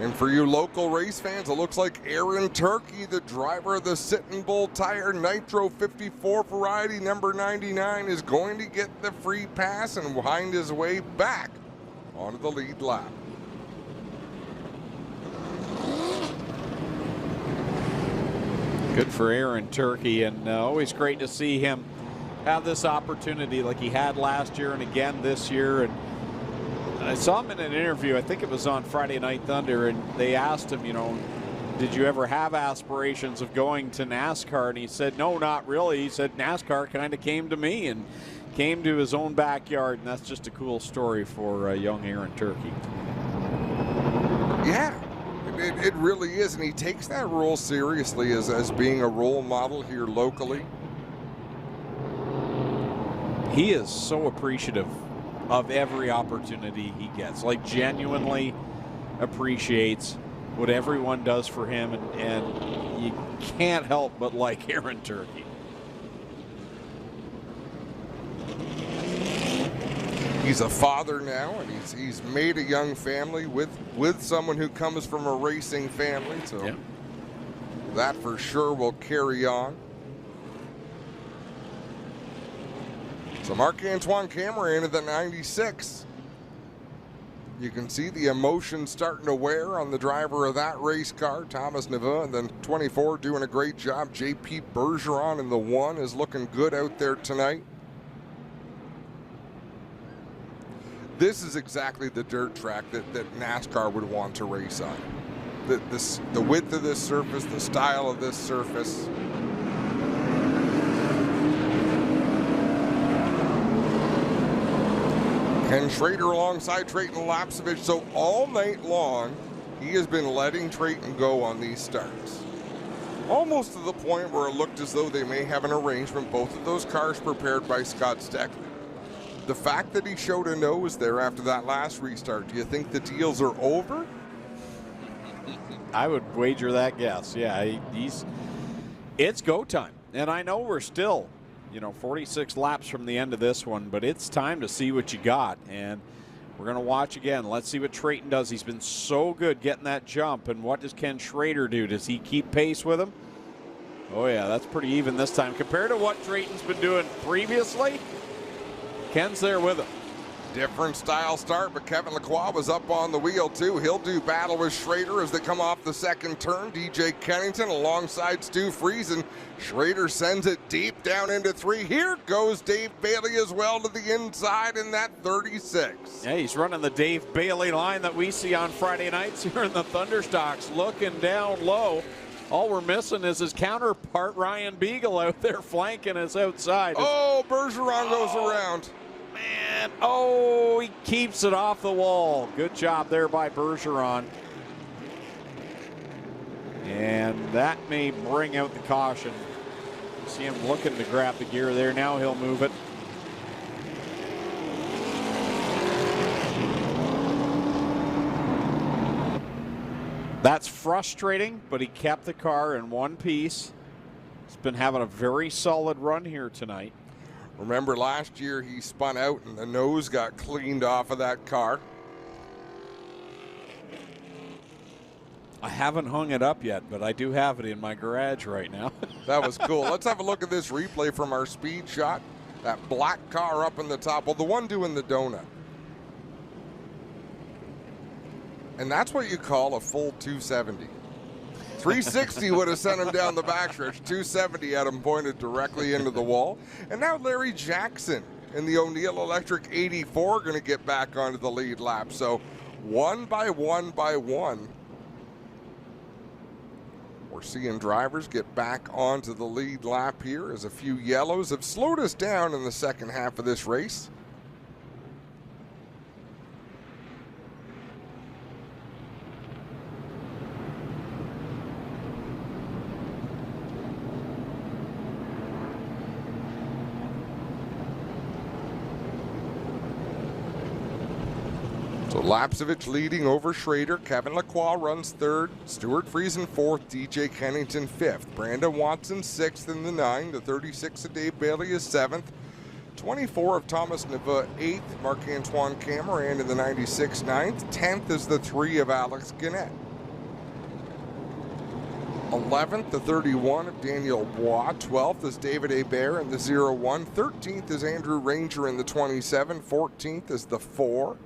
And for you local race fans, it looks like Aaron Turkey, the driver of the Sitting Bull Tire Nitro 54 variety number 99, is going to get the free pass and wind his way back onto the lead lap. Good for Aaron Turkey, and always great to see him have this opportunity like he had last year and again this year. And I saw him in an interview, I think it was on Friday Night Thunder, and they asked him, you know, did you ever have aspirations of going to NASCAR? And he said, no, not really. He said NASCAR kind of came to me and came to his own backyard, and that's just a cool story for young Aaron Turkey. Yeah. It really is, and he takes that role seriously as being a role model here locally. He is so appreciative of every opportunity he gets, like genuinely appreciates what everyone does for him, and you can't help but like Aaron Turkey. He's a father now, and he's made a young family with someone who comes from a racing family, so yeah, that for sure will carry on. So Marc-Antoine Cameron in the 96. You can see the emotion starting to wear on the driver of that race car, Thomas Neveu, and then 24 doing a great job. JP Bergeron in the 1 is looking good out there tonight. This is exactly the dirt track that NASCAR would want to race on. The width of this surface, the style of this surface. Ken Schrader alongside Trayton Lapsevich. So all night long, he has been letting Trayton go on these starts. Almost to the point where it looked as though they may have an arrangement, both of those cars prepared by Scott Steckley. The fact that he showed a nose there after that last restart, do you think the deals are over? I would wager that guess. Yeah, it's go time. And I know we're still, 46 laps from the end of this one, but it's time to see what you got. And we're going to watch again. Let's see what Trayton does. He's been so good getting that jump. And what does Ken Schrader do? Does he keep pace with him? Oh, yeah, that's pretty even this time. Compared to what Trayton's been doing previously, Ken's there with him. Different style start, but Kevin Lacroix was up on the wheel too. He'll do battle with Schrader as they come off the second turn. DJ Kennington alongside Stu Friesen. Schrader sends it deep down into 3. Here goes Dave Bailey as well to the inside in that 36. Yeah, he's running the Dave Bailey line that we see on Friday nights here in the Thunderstocks, looking down low. All we're missing is his counterpart, Ryan Beagle, out there flanking us outside. Oh, Bergeron goes around. Man, he keeps it off the wall. Good job there by Bergeron. And that may bring out the caution. You see him looking to grab the gear there. Now he'll move it. That's frustrating, but he kept the car in one piece. He's been having a very solid run here tonight. Remember last year he spun out and the nose got cleaned off of that car. I haven't hung it up yet, but I do have it in my garage right now. That was cool. Let's have a look at this replay from our speed shot. That black car up in the top. Well, the one doing the donut. And that's what you call a full 270. 360 would have sent him down the backstretch. 270 had him pointed directly into the wall. And now Larry Jackson in the O'Neill Electric 84 going to get back onto the lead lap. So one by one, we're seeing drivers get back onto the lead lap here as a few yellows have slowed us down in the second half of this race. So Lapsevich leading over Schrader. Kevin Lacroix runs third. Stuart Friesen fourth. DJ Kennington fifth. Brandon Watson sixth in the 9. The 36 of Dave Bailey is seventh. 24 of Thomas Neva eighth. Marc-Antoine Cameron in the 96 ninth. 10th is the 3 of Alex Gannett. 11th, the 31 of Daniel Bois. 12th is David Hebert in the 01. 13th is Andrew Ranger in the 27. 14th is the 4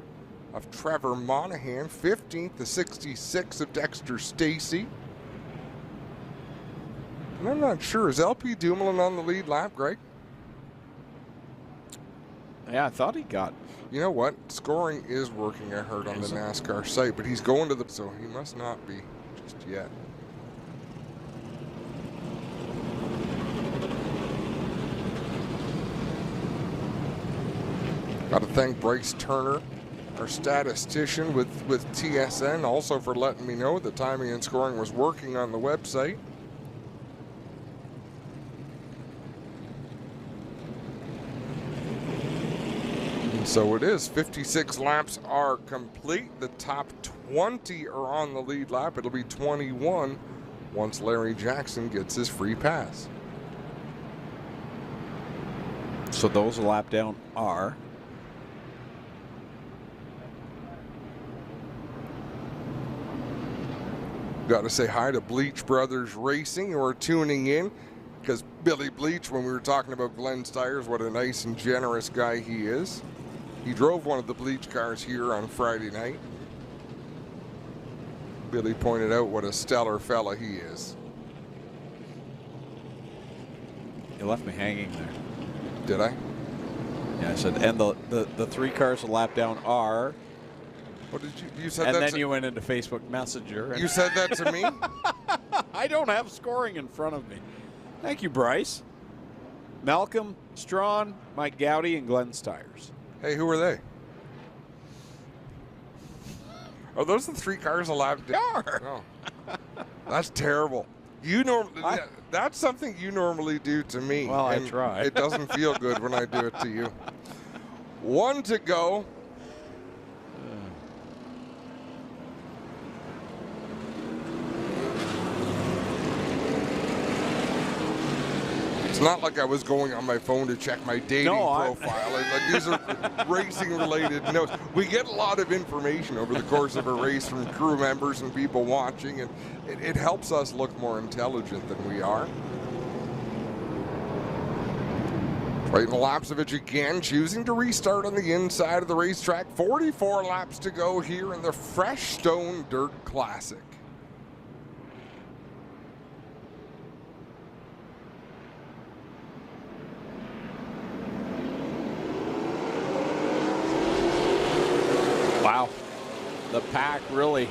of Trevor Monahan. 15th, the 66 of Dexter Stacy. And I'm not sure, is LP Dumoulin on the lead lap, Greg? Yeah, I thought he got. You know what? Scoring is working, I heard, on the NASCAR site, but he's going to the, so he must not be just yet. Got to thank Bryce Turner, our statistician with TSN, also for letting me know the timing and scoring was working on the website. And so it is. 56 laps are complete. The top 20 are on the lead lap. It'll be 21 once Larry Jackson gets his free pass. So those lap down are. Got to say hi to Bleach Brothers Racing, who are tuning in, because Billy Bleach, when we were talking about Glenn's tires, what a nice and generous guy he is. He drove one of the Bleach cars here on Friday night. Billy pointed out what a stellar fella he is. You left me hanging there. Did I? Yeah, I said, and the 3 cars a lap down are. What did you said? And that then you went into Facebook Messenger. You said that to me? I don't have scoring in front of me. Thank you, Bryce. Malcolm, Strawn, Mike Gowdy, and Glenn's Tires. Hey, who are they? Are those the 3 cars allowed to? Oh, that's terrible. That's something you normally do to me. Well, I try. It doesn't feel good when I do it to you. 1 to go. It's not like I was going on my phone to check my dating profile. Like these are racing-related notes. We get a lot of information over the course of a race from crew members and people watching, and it helps us look more intelligent than we are. Clayton Lapsevich again choosing to restart on the inside of the racetrack. 44 laps to go here in the Freestone Dirt Classic. Wow. The pack really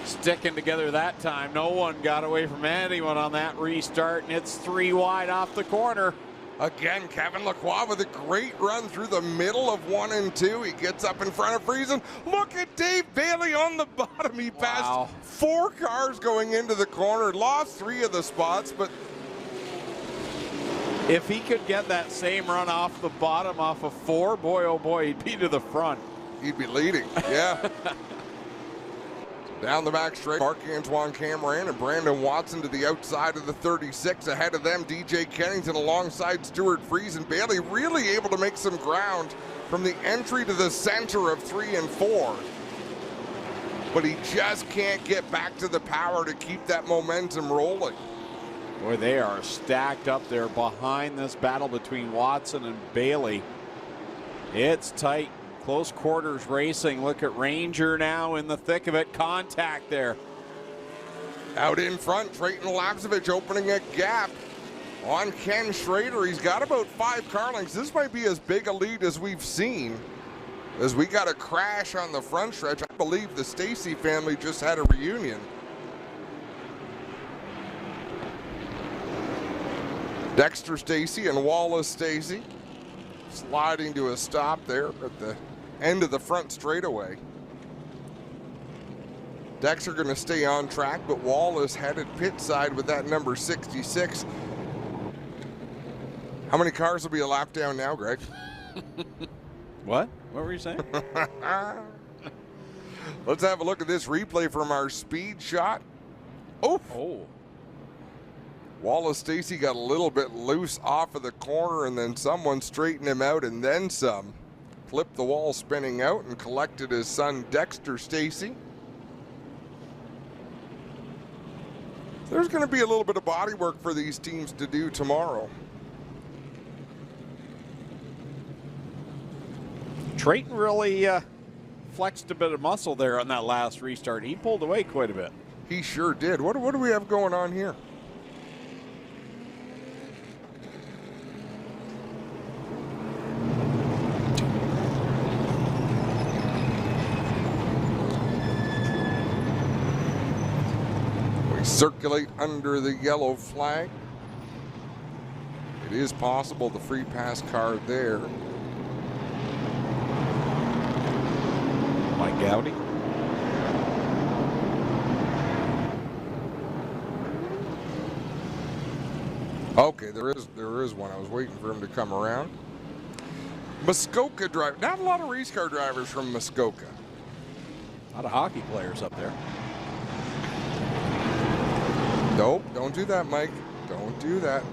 sticking together that time. No one got away from anyone on that restart, and it's 3 wide off the corner. Again, Kevin Lacroix with a great run through the middle of 1 and 2. He gets up in front of Friesen. Look at Dave Bailey on the bottom. He passed 4 cars going into the corner, lost 3 of the spots, but if he could get that same run off the bottom off of 4, boy, oh boy, he'd be to the front. He'd be leading, yeah. Down the back straight, Marc-Antoine Cameron and Brandon Watson to the outside of the 36. Ahead of them, DJ Kennington alongside Stuart Friesen. Bailey really able to make some ground from the entry to the center of 3 and 4. But he just can't get back to the power to keep that momentum rolling. Boy, they are stacked up there behind this battle between Watson and Bailey. It's tight. Close quarters racing. Look at Ranger now in the thick of it. Contact there. Out in front, Trayton Lapsevich opening a gap on Ken Schrader. He's got about 5 car lengths. This might be as big a lead as we've seen, as we got a crash on the front stretch. I believe the Stacy family just had a reunion. Dexter Stacy and Wallace Stacy sliding to a stop there at the end of the front straightaway. Dexter going to stay on track, but Wallace headed pit side with that number 66. How many cars will be a lap down now, Greg? What? What were you saying? Let's have a look at this replay from our speed shot. Oh. Wallace Stacy got a little bit loose off of the corner, and then someone straightened him out and then some. Flipped the wall spinning out and collected his son Dexter Stacy. There's going to be a little bit of body work for these teams to do tomorrow. Trayton really flexed a bit of muscle there on that last restart. He pulled away quite a bit. He sure did. What do we have going on here? We circulate under the yellow flag. It is possible the free pass car there. Mike Gowdy. Okay, there is one. I was waiting for him to come around. Muskoka driver. Not a lot of race car drivers from Muskoka. A lot of hockey players up there. Nope, don't do that, Mike. Don't do that.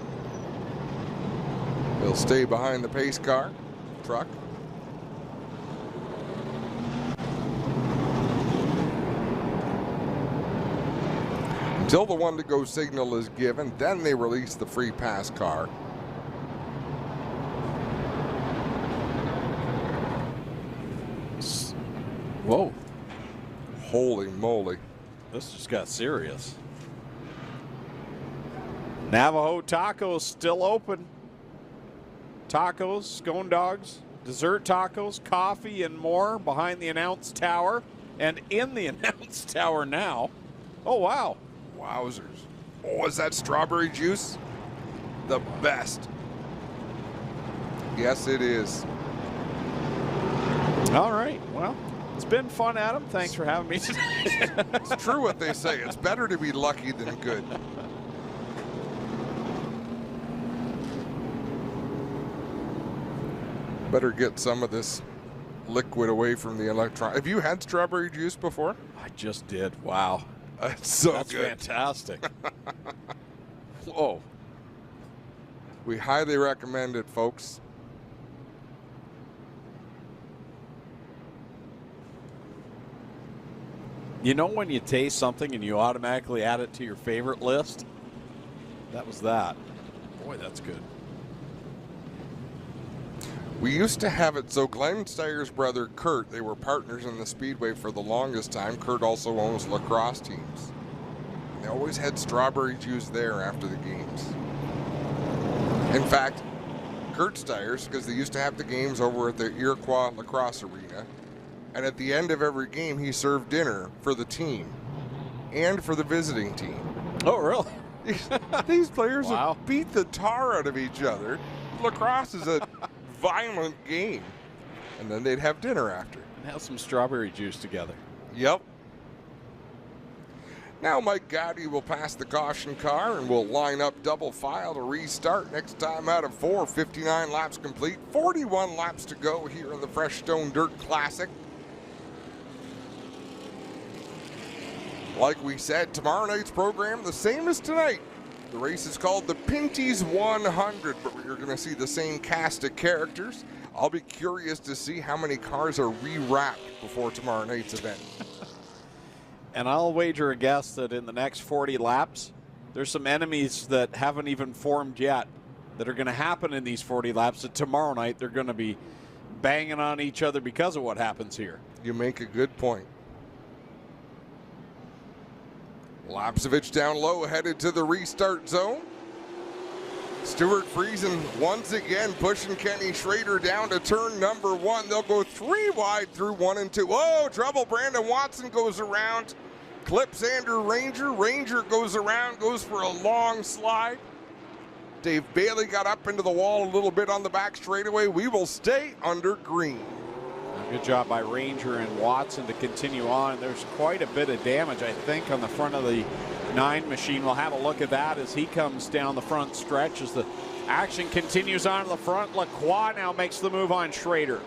He'll stay behind the pace car, truck. Until the one to go signal is given, then they release the free pass car. Whoa. Holy moly. This just got serious. Navajo Tacos still open. Tacos, scone dogs, dessert tacos, coffee, and more behind the announce tower and in the announce tower now. Oh, wow. Wowzers. Oh, is that strawberry juice? The best. Yes, it is. All right. Well, it's been fun, Adam. Thanks for having me today. It's true what they say. It's better to be lucky than good. Better get some of this liquid away from the electron. Have you had strawberry juice before? I just did. Wow. That's so That's good. Fantastic. Whoa. We highly recommend it, folks. You know when you taste something and you automatically add it to your favorite list? That was that. Boy, that's good. We used to have it so Glenn Steyer's brother Kurt, they were partners in the Speedway for the longest time. Kurt also owns lacrosse teams. They always had strawberry juice there after the games. In fact, Kurt Steyer's, because they used to have the games over at the Iroquois Lacrosse Arena, and at the end of every game he served dinner for the team and for the visiting team. Oh, really? These players would beat the tar out of each other. Lacrosse is a violent game. And then they'd have dinner after. And have some strawberry juice together. Yep. Now Mike Gowdy will pass the caution car and will line up double file to restart next time out of 4. 59 laps complete. 41 laps to go here in the Freestone Dirt Classic. Like we said, tomorrow night's program, the same as tonight. The race is called the Pinty's 100, but you're going to see the same cast of characters. I'll be curious to see how many cars are rewrapped before tomorrow night's event. And I'll wager a guess that in the next 40 laps, there's some enemies that haven't even formed yet that are going to happen in these 40 laps, that tomorrow night they're going to be banging on each other because of what happens here. You make a good point. Lapsevich down low, headed to the restart zone. Stuart Friesen once again pushing Kenny Schrader down to turn number 1. They'll go 3 wide through 1 and 2. Oh, trouble. Brandon Watson goes around, clips Andrew Ranger. Ranger goes around, goes for a long slide. Dave Bailey got up into the wall a little bit on the back straightaway. We will stay under green. Good job by Ranger and Watson to continue on. There's quite a bit of damage, I think, on the front of the 9 machine. We'll have a look at that as he comes down the front stretch as the action continues on to the front. Lacroix now makes the move on Schrader.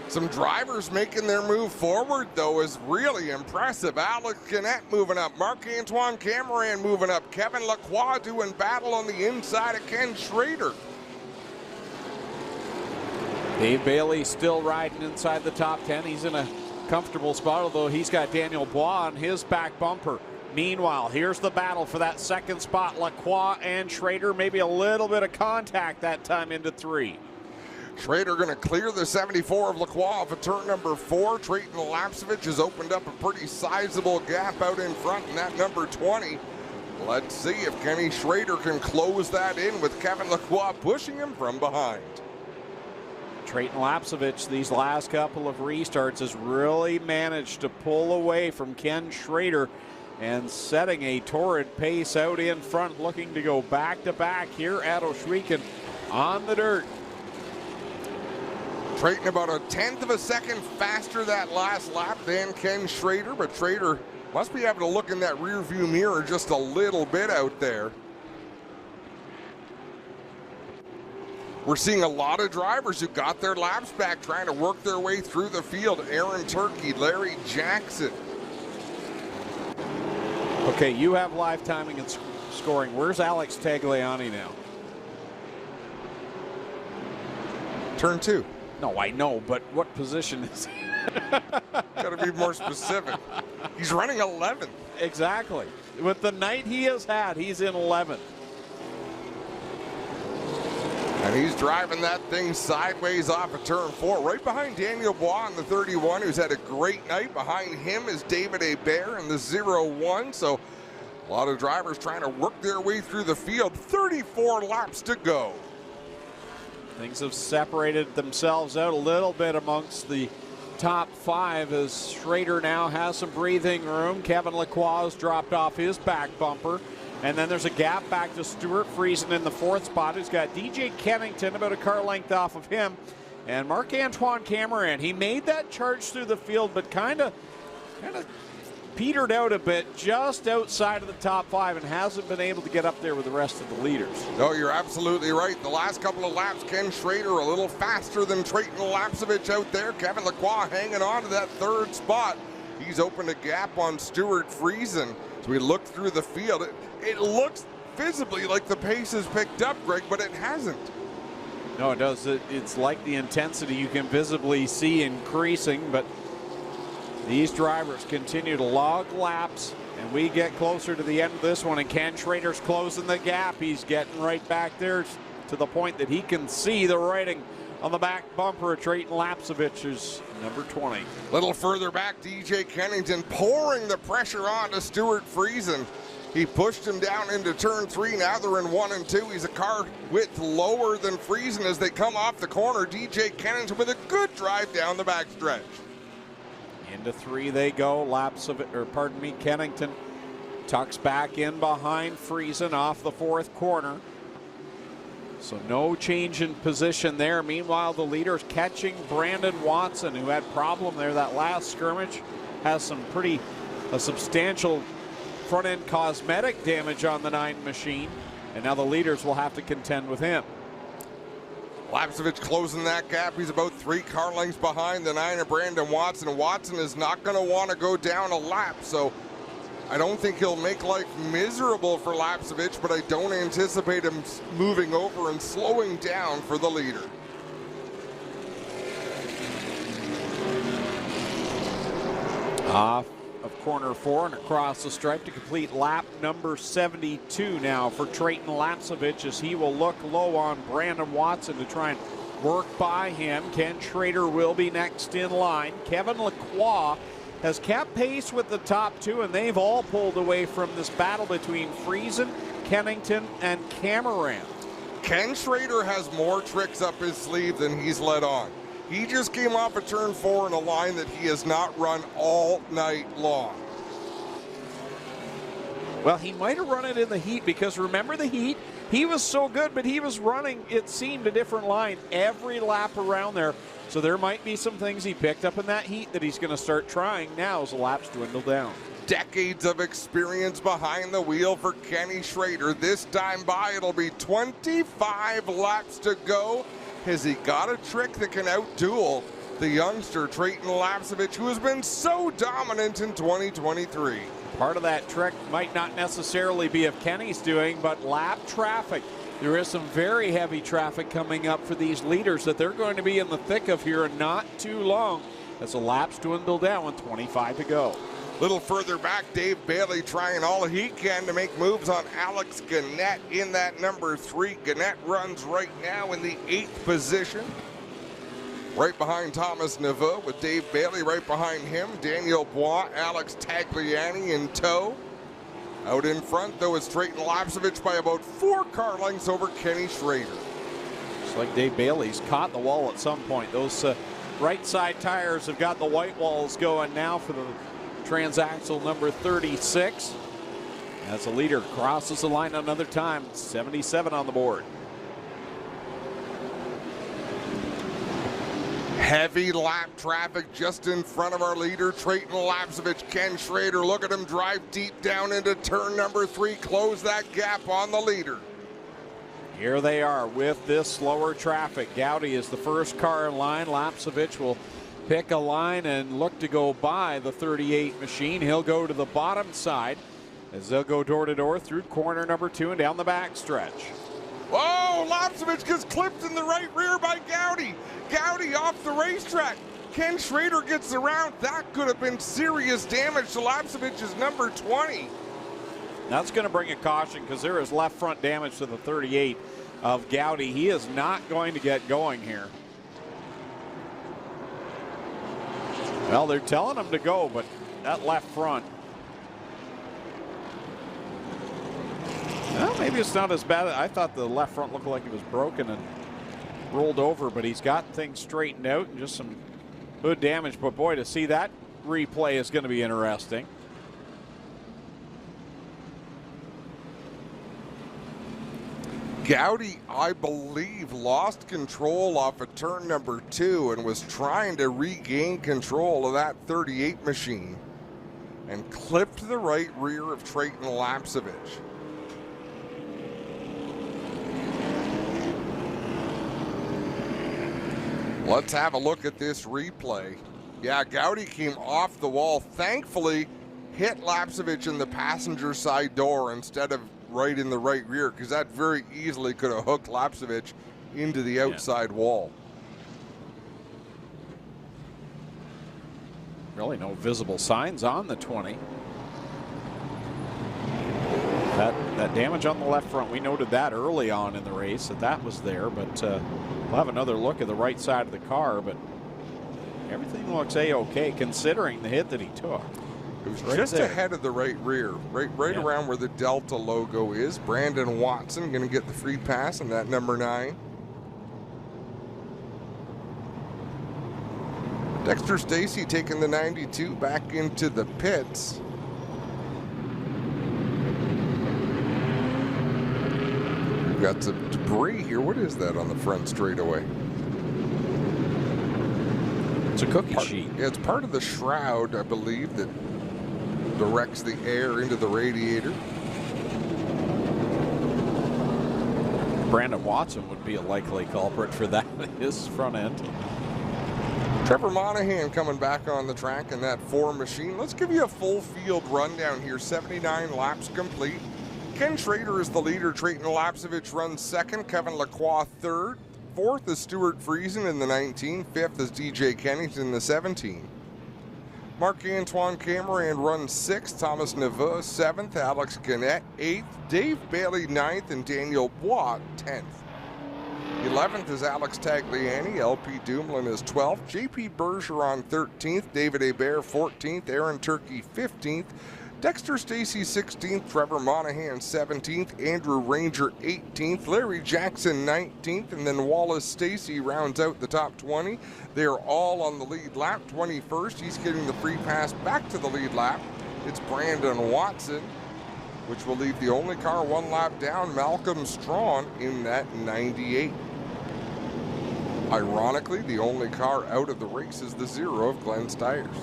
Some drivers making their move forward, though, is really impressive. Alex Gannett moving up. Marc-Antoine Cameron moving up. Kevin Lacroix doing battle on the inside of Ken Schrader. Dave Bailey still riding inside the top 10. He's in a comfortable spot, although he's got Daniel Bois on his back bumper. Meanwhile, here's the battle for that second spot. Lacroix and Schrader, maybe a little bit of contact that time into 3. Schrader going to clear the 74 of Lacroix off of turn number 4. Trayton Lapcevich has opened up a pretty sizable gap out in front in that number 20. Let's see if Kenny Schrader can close that in with Kevin Lacroix pushing him from behind. Trayton Lapcevich, these last couple of restarts, has really managed to pull away from Ken Schrader and setting a torrid pace out in front, looking to go back-to-back here at Ohsweken on the dirt. Trayton about a 1/10 of a second faster that last lap than Ken Schrader, but Schrader must be able to look in that rear view mirror just a little bit out there. We're seeing a lot of drivers who got their laps back trying to work their way through the field. Aaron Turkey, Larry Jackson. Okay, you have live timing and scoring. Where's Alex Tagliani now? Turn 2. No, I know, but what position is he? Got to be more specific. He's running 11th. Exactly. With the night he has had, he's in 11th. And he's driving that thing sideways off of turn 4, right behind Daniel Bois in the 31, who's had a great night. Behind him is David Hebert in the 01. So a lot of drivers trying to work their way through the field. 34 laps to go. Things have separated themselves out a little bit amongst the top 5 as Schrader now has some breathing room. Kevin Lacroix has dropped off his back bumper. And then there's a gap back to Stuart Friesen in the 4th spot, who's got DJ Kennington about a car length off of him. And Marc-Antoine Cameron, he made that charge through the field, but kind of petered out a bit just outside of the top 5 and hasn't been able to get up there with the rest of the leaders. No, you're absolutely right. The last couple of laps, Ken Schrader a little faster than Trayton Lapcevich out there. Kevin Lacroix hanging on to that 3rd spot. He's opened a gap on Stuart Friesen. As we look through the field, it looks visibly like the pace has picked up, Greg, but it hasn't. No, it does. It's like the intensity you can visibly see increasing, but these drivers continue to log laps, and we get closer to the end of this one, and Ken Schrader's closing the gap. He's getting right back there to the point that he can see the writing on the back bumper of Trayton Lapcevich's number 20. A little further back, DJ Kennington pouring the pressure on to Stuart Friesen. He pushed him down into turn 3. Now they're in 1 and 2. He's a car width lower than Friesen as they come off the corner. DJ Kennington with a good drive down the backstretch. Into 3 they go. Kennington tucks back in behind Friesen off the 4th corner. So no change in position there. Meanwhile, the leader's catching Brandon Watson, who had problem there that last skirmish. Has some pretty substantial front-end cosmetic damage on the 9 machine. And now the leaders will have to contend with him. Lapcevich closing that gap. He's about 3 car lengths behind the 9 of Brandon Watson. Watson is not going to want to go down a lap, so I don't think he'll make life miserable for Lapcevich, but I don't anticipate him moving over and slowing down for the leader. Off of corner 4 and across the stripe to complete lap number 72 now for Trayton Lapcevich, as he will look low on Brandon Watson to try and work by him. Ken Schrader will be next in line. Kevin Lacroix has kept pace with the top 2, and they've all pulled away from this battle between Friesen, Kennington, and Cameron. Ken Schrader has more tricks up his sleeve than he's let on. He just came off of turn 4 in a line that he has not run all night long. Well, he might have run it in the heat, because remember the heat? He was so good, but he was running, it seemed, a different line every lap around there. So there might be some things he picked up in that heat that he's going to start trying now as the laps dwindle down. Decades of experience behind the wheel for Kenny Schrader. This time by, it'll be 25 laps to go. Has he got a trick that can outduel the youngster Trayton Lapsevich, who has been so dominant in 2023. Part of that trick might not necessarily be of Kenny's doing, but lap traffic. There is some very heavy traffic coming up for these leaders that they're going to be in the thick of here in not too long as the laps dwindle down with 25 to go. Little further back, Dave Bailey trying all he can to make moves on Alex Gannett in that number 3. Gannett runs right now in the 8th position. Right behind Thomas Neveu with Dave Bailey right behind him. Daniel Bois, Alex Tagliani in tow. Out in front, though, is Trayton Lapsevich by about 4 car lengths over Kenny Schrader. It's like Dave Bailey's caught the wall at some point. Those right side tires have got the white walls going now for the transaxle number 36. As the leader crosses the line another time, 77 on the board. Heavy lap traffic just in front of our leader, Trayton Lapsevich. Ken Schrader, look at him drive deep down into turn number 3, close that gap on the leader. Here they are with this slower traffic. Gowdy is the first car in line. Lapsevich will pick a line and look to go by the 38 machine. He'll go to the bottom side as they'll go door to door through corner number 2 and down the back stretch. Whoa, Lapsevich gets clipped in the right rear by Gowdy. Gowdy off the racetrack. Ken Schrader gets around. That could have been serious damage to Lapsevich's number 20. That's going to bring a caution because there is left front damage to the 38 of Gowdy. He is not going to get going here. Well, they're telling him to go, but that left front. Well, maybe it's not as bad. I thought the left front looked like it was broken and rolled over, but he's got things straightened out and just some hood damage. But boy, to see that replay is going to be interesting. Gowdy, I believe, lost control off of turn number 2 and was trying to regain control of that 38 machine and clipped the right rear of Trayton Lapsevich. Let's have a look at this replay. Yeah, Gowdy came off the wall. Thankfully, hit Lapsevich in the passenger side door instead of right in the right rear, because that very easily could have hooked Lapsevich into the outside wall. Really no visible signs on the 20. That damage on the left front, we noted that early on in the race that was there, but we'll have another look at the right side of the car, but everything looks a-okay considering the hit that he took. It was right just there, ahead of the right rear, right around where the Delta logo is. Brandon Watson going to get the free pass in that number 9. Dexter Stacy taking the 92 back into the pits. We've got some debris here. What is that on the front straightaway? It's a cookie sheet. Yeah, it's part of the shroud, I believe, that directs the air into the radiator. Brandon Watson would be a likely culprit for that, his front end. Trevor Monahan coming back on the track in that 4 machine. Let's give you a full field rundown here. 79 laps complete. Ken Schrader is the leader. Trayton Lapsevich runs 2nd. Kevin Lacroix 3rd. 4th is Stuart Friesen in the 19. 5th is DJ Kennington in the 17. Marc-Antoine Cameron runs 6th. Thomas Neveu 7th. Alex Gannett 8th. Dave Bailey 9th. And Daniel Bois 10th. 11th is Alex Tagliani. LP Dumoulin is 12th. JP Bergeron 13th. David Hebert 14th. Aaron Turkey 15th. Dexter Stacy 16th, Trevor Monahan 17th, Andrew Ranger 18th, Larry Jackson 19th, and then Wallace Stacy rounds out the top 20. They're all on the lead lap. 21st, he's getting the free pass back to the lead lap. It's Brandon Watson, which will leave the only car 1 lap down, Malcolm Strawn, in that 98. Ironically, the only car out of the race is the 0 of Glenn Stiers.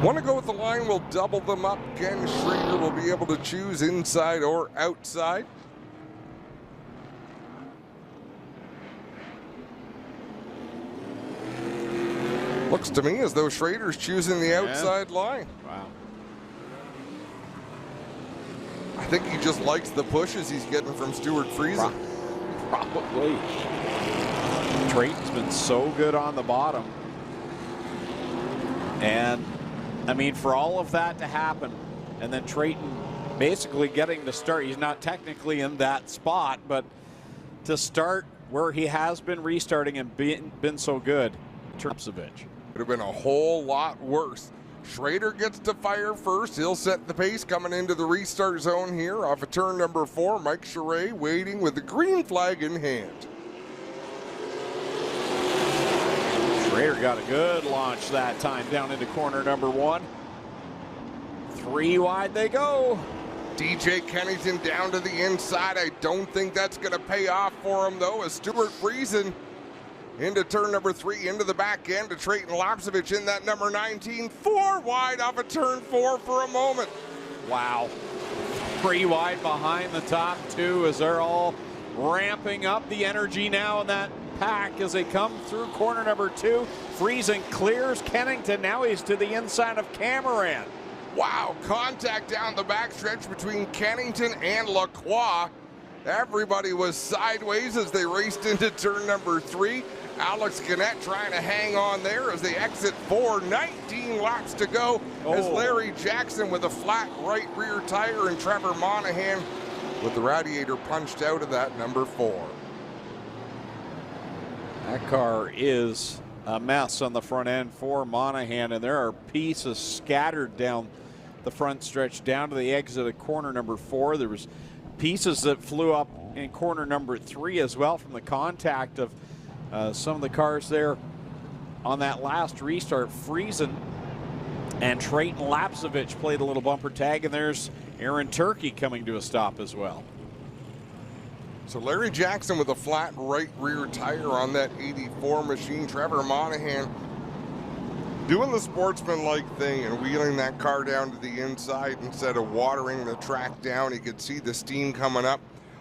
Want to go with the line, we'll double them up. Ken Schrader will be able to choose inside or outside. Looks to me as though Schrader's choosing the outside line. Wow. I think he just likes the pushes he's getting from Stuart Friesen. Probably. Trayton's been so good on the bottom. And, I mean, for all of that to happen, and then Trayton basically getting to start, he's not technically in that spot, but to start where he has been restarting and been so good, Lapsevich. Would have been a whole lot worse. Schrader gets to fire first. He'll set the pace coming into the restart zone here off of turn number 4. Mike Charret waiting with the green flag in hand. Schrader got a good launch that time down into corner number 1. 3 wide they go. DJ Kennington down to the inside. I don't think that's going to pay off for him, though, as Stuart Friesen into turn number 3, into the back end to Trayton Lapsevich in that number 19. 4 wide off of turn 4 for a moment. Wow. 3 wide behind the top 2 as they're all ramping up the energy now in that pack as they come through corner number 2. Friesen clears Kennington. Now he's to the inside of Cameron. Wow, contact down the backstretch between Kennington and Lacroix. Everybody was sideways as they raced into turn number 3. Alex Gannett trying to hang on there as they exit 4. 19 laps to go as Larry Jackson with a flat right rear tire and Trevor Monahan with the radiator punched out of that number 4. That car is a mess on the front end for Monahan, and there are pieces scattered down the front stretch down to the exit of corner number 4. There was pieces that flew up in corner number 3 as well from the contact of some of the cars there on that last restart. Friesen and Trayton Lapsevich played a little bumper tag, and there's Aaron Turkey coming to a stop as well. So Larry Jackson with a flat right rear tire on that 84 machine. Trevor Monahan doing the sportsman-like thing and wheeling that car down to the inside instead of watering the track down. You could see the steam coming up.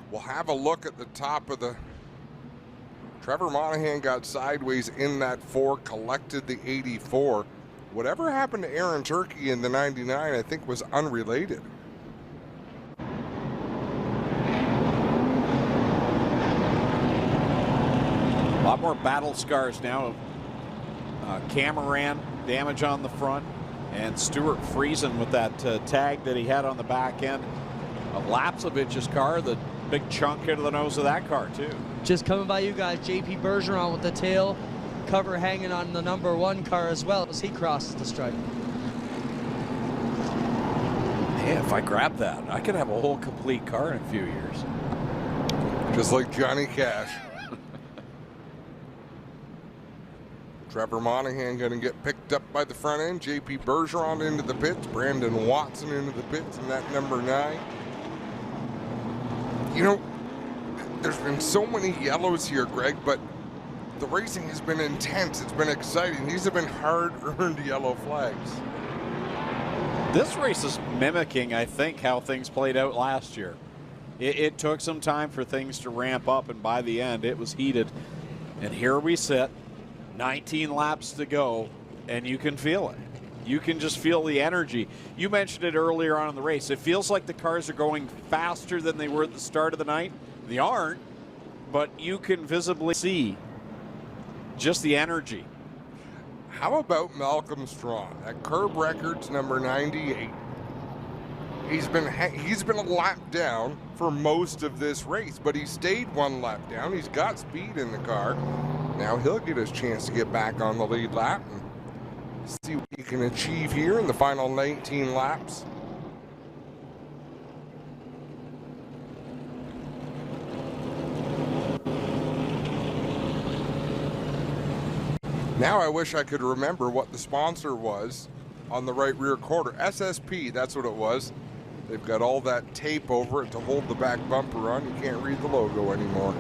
We'll have a look at the top of the... Trevor Monahan got sideways in that 4, collected the 84. Whatever happened to Aaron Turkey in the 99, I think was unrelated. A lot more battle scars now. Cameron damage on the front, and Stuart Friesen with that tag that he had on the back end of Lapsevich's car. The big chunk out of the nose of that car too. Just coming by you guys, JP Bergeron with the tail cover hanging on the number 1 car as well as he crosses the stripe. Yeah, if I grab that, I could have a whole complete car in a few years. Just like Johnny Cash. Trevor Monahan going to get picked up by the front end. JP Bergeron into the pits. Brandon Watson into the pits in that number 9. You know, there's been so many yellows here, Greg, but the racing has been intense. It's been exciting. These have been hard-earned yellow flags. This race is mimicking, I think, how things played out last year. It took some time for things to ramp up, and by the end, it was heated. And here we sit, 19 laps to go, and you can feel it. You can just feel the energy. You mentioned it earlier on in the race. It feels like the cars are going faster than they were at the start of the night. They aren't, but you can visibly see just the energy. How about Malcolm Strong at Curb Records number 98? He's been a lap down for most of this race, but he stayed 1 lap down. He's got speed in the car. Now he'll get his chance to get back on the lead lap and see what he can achieve here in the final 19 laps. Now I wish I could remember what the sponsor was on the right rear quarter. SSP, that's what it was. They've got all that tape over it to hold the back bumper on. You can't read the logo anymore.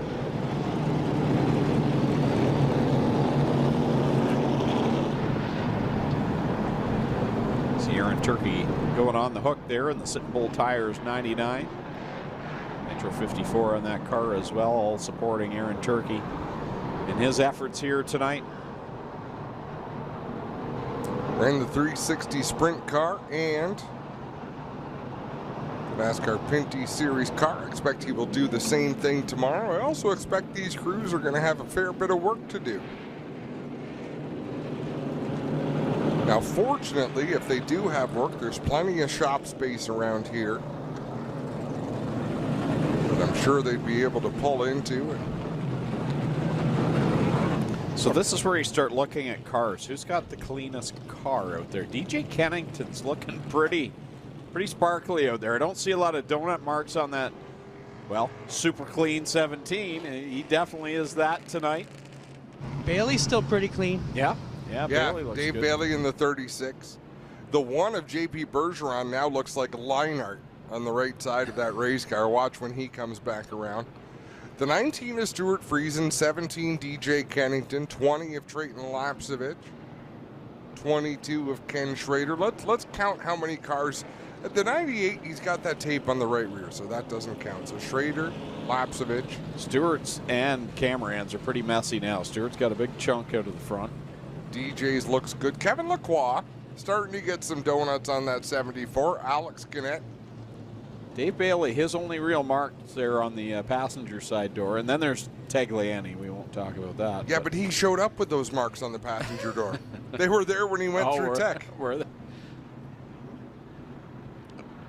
Aaron Turkey going on the hook there in the Sitting Bull Tires 99. Nitro 54 on that car as well, all supporting Aaron Turkey in his efforts here tonight. Ran the 360 sprint car and the NASCAR Pinty Series car. I expect he will do the same thing tomorrow. I also expect these crews are going to have a fair bit of work to do. Now, fortunately, if they do have work, there's plenty of shop space around here that I'm sure they'd be able to pull into. So this is where you start looking at cars. Who's got the cleanest car out there? DJ Kennington's looking pretty sparkly out there. I don't see a lot of donut marks on that, well, super clean 17. He definitely is that tonight. Bailey's still pretty clean. Yeah, Bailey looks Dave good. Bailey in the 36. The one of JP Bergeron now looks like line art on the right side of that race car. Watch when he comes back around. The 19 is Stuart Friesen, 17 DJ Kennington, 20 of Trayton Lapsevich, 22 of Ken Schrader. Let's count how many cars. At the 98, he's got that tape on the right rear, so that doesn't count. So Schrader, Lapsevich. Stewart's and Cameron's are pretty messy now. Stewart's got a big chunk out of the front. DJ's looks good. Kevin Lacroix starting to get some donuts on that 74. Alex Gannett. Dave Bailey, his only real marks there on the passenger side door. And then there's Tagliani. We won't talk about that. Yeah, but he showed up with those marks on the passenger door. They were there when he went through tech. Were they?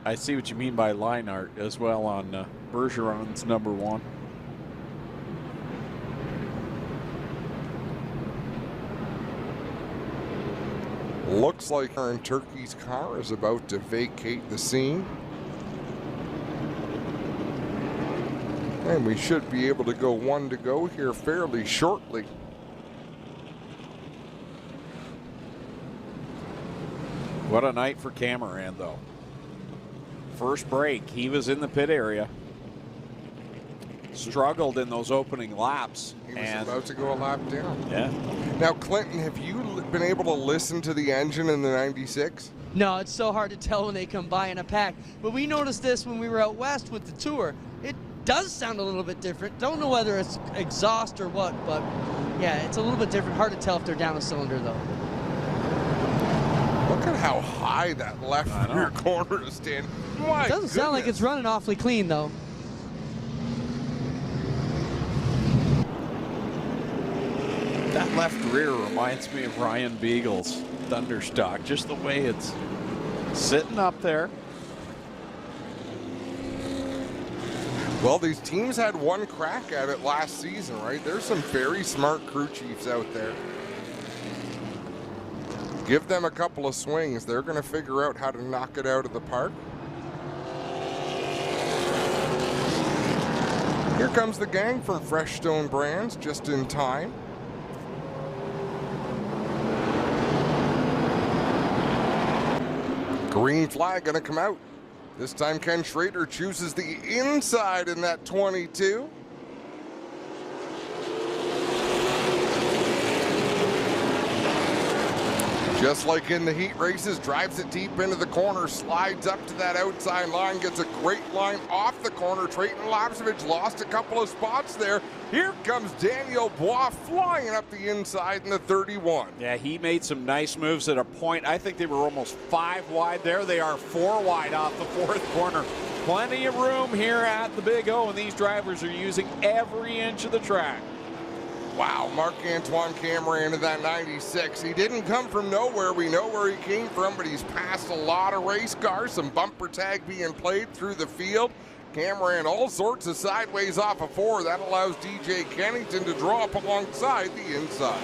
I see what you mean by line art as well on Bergeron's number 1. Looks like Aaron Turkey's car is about to vacate the scene. And we should be able to go 1 to go here fairly shortly. What a night for Cameron, though. First break, he was in the pit area. Struggled in those opening laps. He was about to go a lap down. Yeah. Now, Clinton, have you been able to listen to the engine in the 96? No, it's so hard to tell when they come by in a pack. But we noticed this when we were out west with the tour. It does sound a little bit different. Don't know whether it's exhaust or what, but yeah, it's a little bit different. Hard to tell if they're down a cylinder, though. Look at how high that left rear corner is standing. My It doesn't sound like it's running awfully clean, though. That left rear reminds me of Ryan Beagle's Thunderstock, just the way it's sitting up there. Well, these teams had one crack at it last season, right? There's some very smart crew chiefs out there. Give them a couple of swings. They're going to figure out how to knock it out of the park. Here comes the gang from Freestone Brands, just in time. Green flag going to come out. This time Ken Schrader chooses the inside in that 22. Just like in the heat races, drives it deep into the corner, slides up to that outside line, gets a great line off the corner. Trayton Lapsevich lost a couple of spots there. Here comes Daniel Bois flying up the inside in the 31. Yeah, he made some nice moves at a point. I think they were almost 5 wide there. They are 4 wide off the 4th corner. Plenty of room here at the Big O, and these drivers are using every inch of the track. Wow, Marc-Antoine Cameron in that 96. He didn't come from nowhere. We know where he came from, but he's passed a lot of race cars. Some bumper tag being played through the field. Cameron all sorts of sideways off of 4. That allows DJ Kennington to draw up alongside the inside.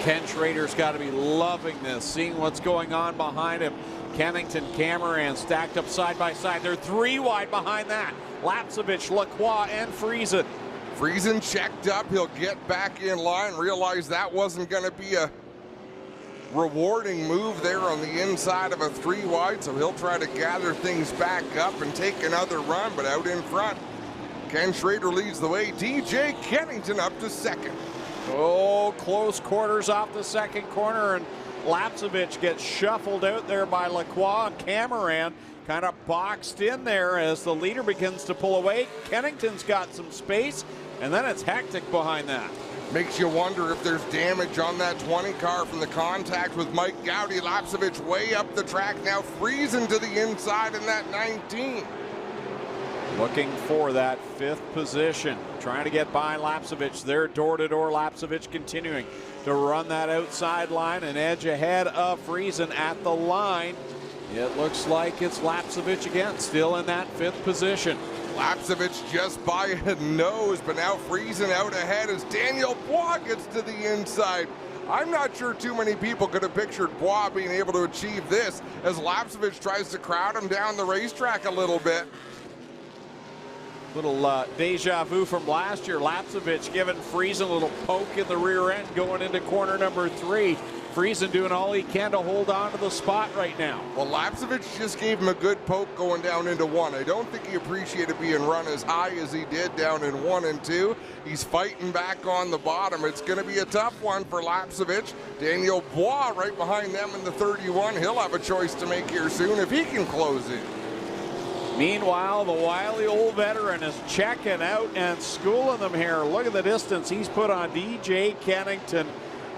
Ken Schrader's got to be loving this, seeing what's going on behind him. Kennington, Cameron stacked up side by side. They're 3 wide behind that. Lapsevich, Lacroix, and Friesen. Friesen checked up. He'll get back in line, realize that wasn't going to be a rewarding move there on the inside of a 3 wide, so he'll try to gather things back up and take another run, but out in front, Ken Schrader leads the way. DJ Kennington up to 2nd. Oh, close quarters off the 2nd corner, and Lapsevich gets shuffled out there by Lacroix. Cameron kind of boxed in there as the leader begins to pull away. Kennington's got some space, and then it's hectic behind that. Makes you wonder if there's damage on that 20 car from the contact with Mike Gowdy. Lapsevich way up the track now, freezing to the inside in that 19. Looking for that 5th position, trying to get by Lapsevich. There, door-to-door, Lapsevich continuing to run that outside line, and edge ahead of Friesen at the line. It looks like it's Lapsevich again, still in that 5th position. Lapsevich just by a nose, but now Friesen out ahead as Daniel Bois gets to the inside. I'm not sure too many people could have pictured Bois being able to achieve this as Lapsevich tries to crowd him down the racetrack a little bit. Little deja vu from last year. Lapsevich giving Friesen a little poke in the rear end going into corner number 3. Friesen doing all he can to hold on to the spot right now. Well, Lapsevich just gave him a good poke going down into 1. I don't think he appreciated being run as high as he did down in 1 and 2. He's fighting back on the bottom. It's going to be a tough one for Lapsevich. Daniel Bois right behind them in the 31. He'll have a choice to make here soon if he can close in. Meanwhile, the wily old veteran is checking out and schooling them here. Look at the distance he's put on DJ Kennington.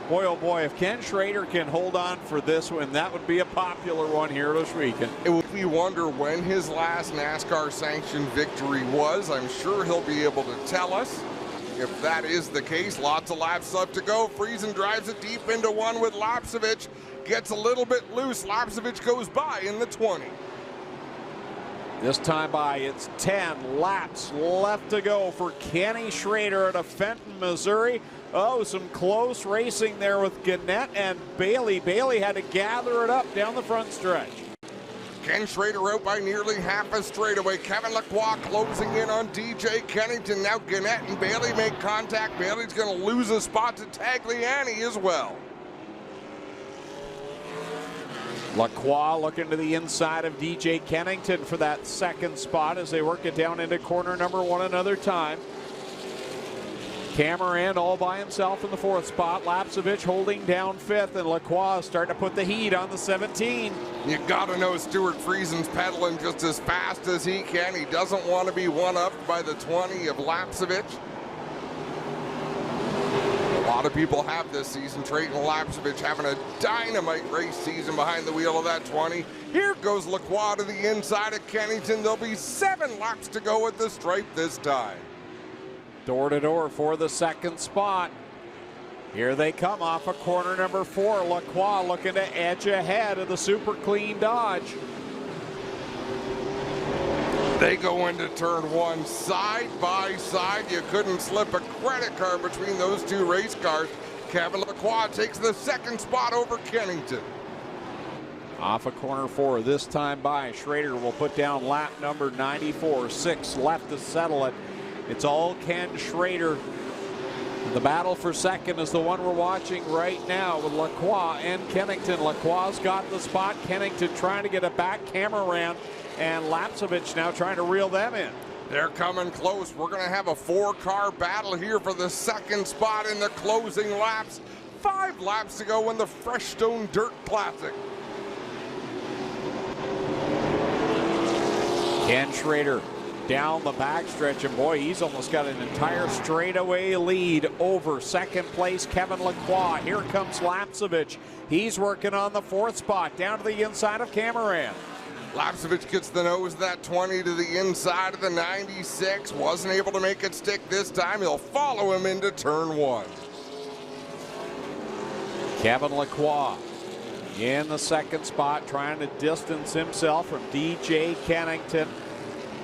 Boy, oh boy, if Ken Schrader can hold on for this one, that would be a popular one here this weekend. It would be wonder when his last NASCAR sanctioned victory was. I'm sure he'll be able to tell us. If that is the case, lots of laps left to go. Friesen drives it deep into 1 with Lapsevich. Gets a little bit loose. Lapsevich goes by in the 20. This time by, it's 10 laps left to go for Kenny Schrader out of Fenton, Missouri. Oh, some close racing there with Gannett and Bailey. Bailey had to gather it up down the front stretch. Ken Schrader out by nearly half a straightaway. Kevin Lacroix closing in on DJ Kennington. Now Gannett and Bailey make contact. Bailey's going to lose a spot to Tagliani as well. Lacroix looking to the inside of DJ Kennington for that 2nd spot as they work it down into corner number 1 another time. Cameron all by himself in the 4th spot. Lapsevich holding down 5th, and Lacroix starting to put the heat on the 17. You gotta know Stuart Friesen's pedaling just as fast as he can. He doesn't want to be one-upped by the 20 of Lapsevich. A lot of people have this season. Trayton Lapsevich having a dynamite race season behind the wheel of that 20. Here goes Lacroix to the inside of Kennington. There'll be 7 laps to go at the stripe this time. Door to door for the 2nd spot. Here they come off of corner number 4. Lacroix looking to edge ahead of the super clean Dodge. They go into turn 1 side by side. You couldn't slip a credit card between those 2 race cars. Kevin Lacroix takes the 2nd spot over Kennington. Off of corner 4 this time by. Schrader will put down lap number 94. 6 left to settle it. It's all Ken Schrader. The battle for 2nd is the one we're watching right now with Lacroix and Kennington. Lacroix's got the spot. Kennington trying to get it back. Cameron and Lapsevich now trying to reel them in. They're coming close. We're going to have a 4-car battle here for the 2nd spot in the closing laps. 5 laps to go in the Freestone Dirt Classic. Ken Schrader down the backstretch, and boy, he's almost got an entire straightaway lead over 2nd place Kevin Lacroix. Here comes Lapsevich. He's working on the 4th spot down to the inside of Cameron. Lapsevich gets the nose of that 20 to the inside of the 96. Wasn't able to make it stick this time. He'll follow him into turn 1. Kevin Lacroix in the 2nd spot, trying to distance himself from DJ Kennington.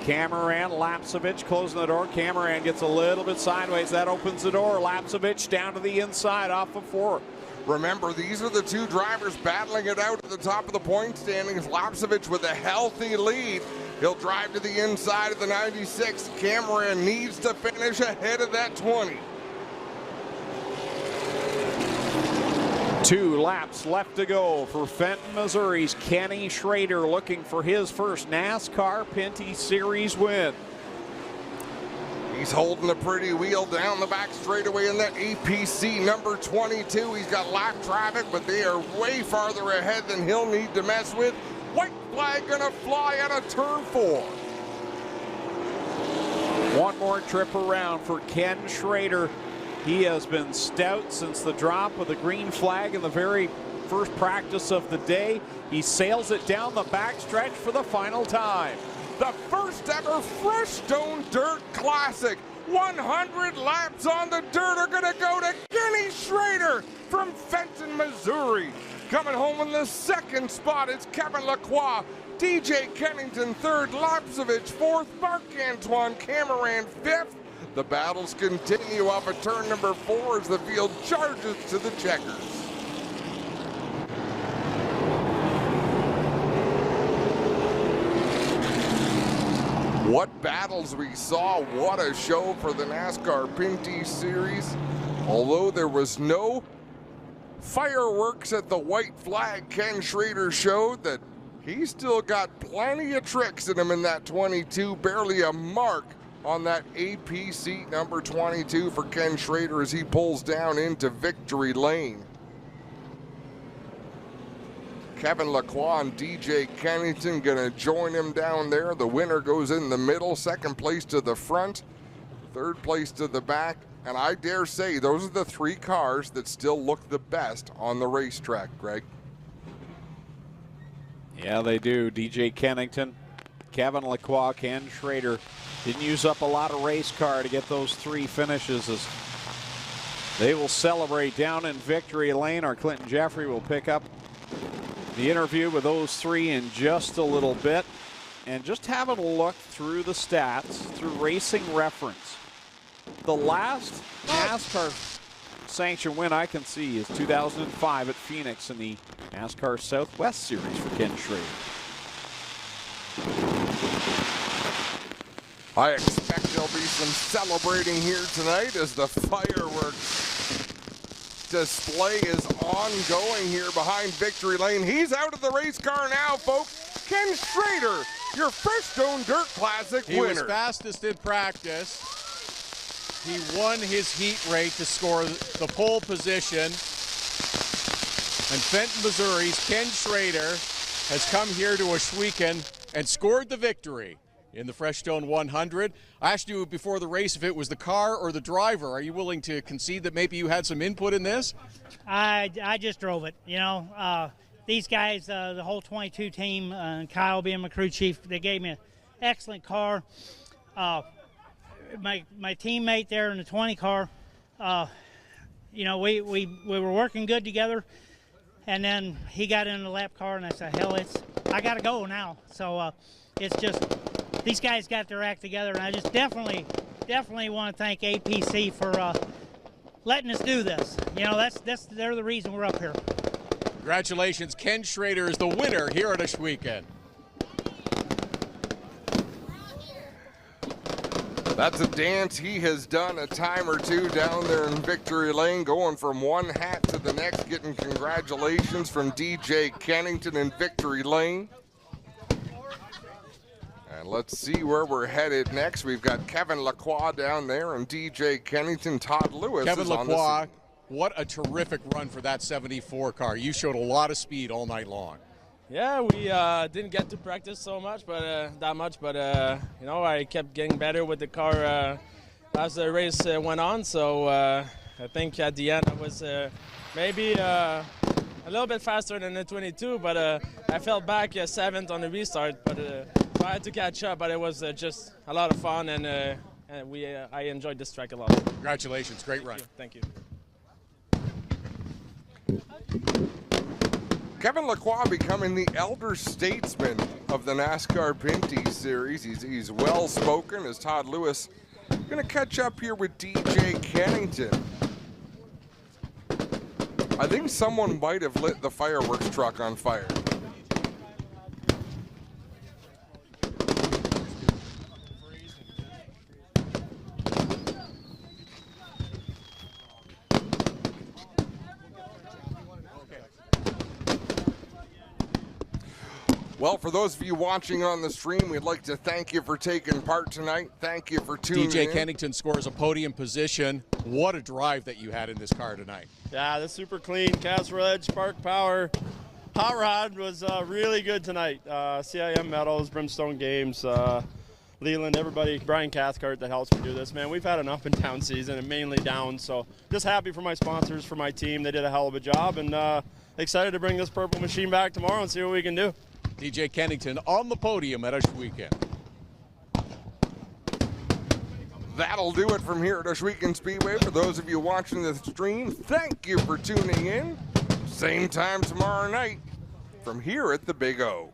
Cameron, Lapsevich closing the door. Cameron gets a little bit sideways. That opens the door. Lapsevich down to the inside off of 4. Remember, these are the 2 drivers battling it out at the top of the point standings. Lapsevich with a healthy lead. He'll drive to the inside of the 96. Cameron needs to finish ahead of that 20. 2 laps left to go for Fenton, Missouri's Kenny Schrader, looking for his first NASCAR Pinty Series win. He's holding a pretty wheel down the back straightaway in that APC number 22. He's got lap traffic, but they are way farther ahead than he'll need to mess with. White flag gonna fly out of turn 4. One more trip around for Ken Schrader. He has been stout since the drop of the green flag in the very first practice of the day. He sails it down the backstretch for the final time. The first ever Freestone Dirt Classic. 100 laps on the dirt are gonna go to Kenny Schrader from Fenton, Missouri. Coming home in the second spot is Kevin Lacroix. DJ Kennington third, Lapsevich fourth, Marc-Antoine Cameron fifth. The battles continue off of turn number 4 as the field charges to the checkers. What battles we saw, what a show for the NASCAR Pinty Series. Although there was no fireworks at the white flag, Ken Schrader showed that he's still got plenty of tricks in him in that 22, barely a mark on that APC number 22 for Ken Schrader as he pulls down into victory lane. Kevin Lacroix and DJ Kennington gonna join him down there. The winner goes in the middle, second place to the front, third place to the back. And I dare say those are the 3 cars that still look the best on the racetrack, Greg. Yeah, they do. DJ Kennington, Kevin Lacroix, Ken Schrader. Didn't use up a lot of race car to get those 3 finishes as they will celebrate down in victory lane. Our Clinton Jeffrey will pick up the interview with those 3 in just a little bit. And just having a look through the stats, through Racing Reference, the last NASCAR sanction win I can see is 2005 at Phoenix in the NASCAR Southwest Series for Ken Schrader. I expect there'll be some celebrating here tonight as the fireworks display is ongoing here behind victory lane. He's out of the race car now, folks. Ken Schrader, your Freestone Dirt Classic winner. He was fastest in practice. He won his heat rate to score the pole position. And Fenton, Missouri's Ken Schrader has come here to Ohsweken and scored the victory in the Freestone 100. I asked you before the race if it was the car or the driver. Are you willing to concede that maybe you had some input in this? I just drove it. You know, these guys, the whole 22 team, Kyle being my crew chief, they gave me an excellent car. My teammate there in the 20 car, you know, we were working good together, and then he got in the lap car, and I said, hell, I got to go now. So it's just, these guys got their act together, and I just definitely want to thank APC for letting us do this. You know, they're the reason we're up here. Congratulations, Ken Schrader is the winner here at Ohsweken. That's a dance he has done a time or two down there in victory lane, going from one hat to the next, getting congratulations from DJ Kennington in victory lane. And let's see where we're headed next. We've got Kevin Lacroix down there and DJ Kennington. Todd Lewis Kevin is Lacroix, on the what a terrific run for that 74 car. You showed a lot of speed all night long. Yeah, we didn't get to practice so much, but you know, I kept getting better with the car as the race went on. So I think at the end I was maybe a little bit faster than the 22, but I fell back 7th on the restart. But so I had to catch up. But it was just a lot of fun, and I enjoyed this track a lot. Congratulations, great run. Thank you. Kevin Lacroix becoming the elder statesman of the NASCAR Pinty Series. He's well-spoken as Todd Lewis. Going to catch up here with DJ Kennington. I think someone might have lit the fireworks truck on fire. Well, for those of you watching on the stream, we'd like to thank you for taking part tonight. Thank you for tuning in. DJ Kennington scores a podium position. What a drive that you had in this car tonight. Yeah, that's super clean. Castle Edge, Spark Power. Hot Rod was really good tonight. CIM Metals, Brimstone Games, Leland, everybody, Brian Cathcart that helps me do this. Man, we've had an up and down season and mainly down, so just happy for my sponsors, for my team. They did a hell of a job, and excited to bring this purple machine back tomorrow and see what we can do. DJ Kennington on the podium at Ohsweken. That'll do it from here at Ohsweken Speedway. For those of you watching the stream, thank you for tuning in. Same time tomorrow night from here at the Big O.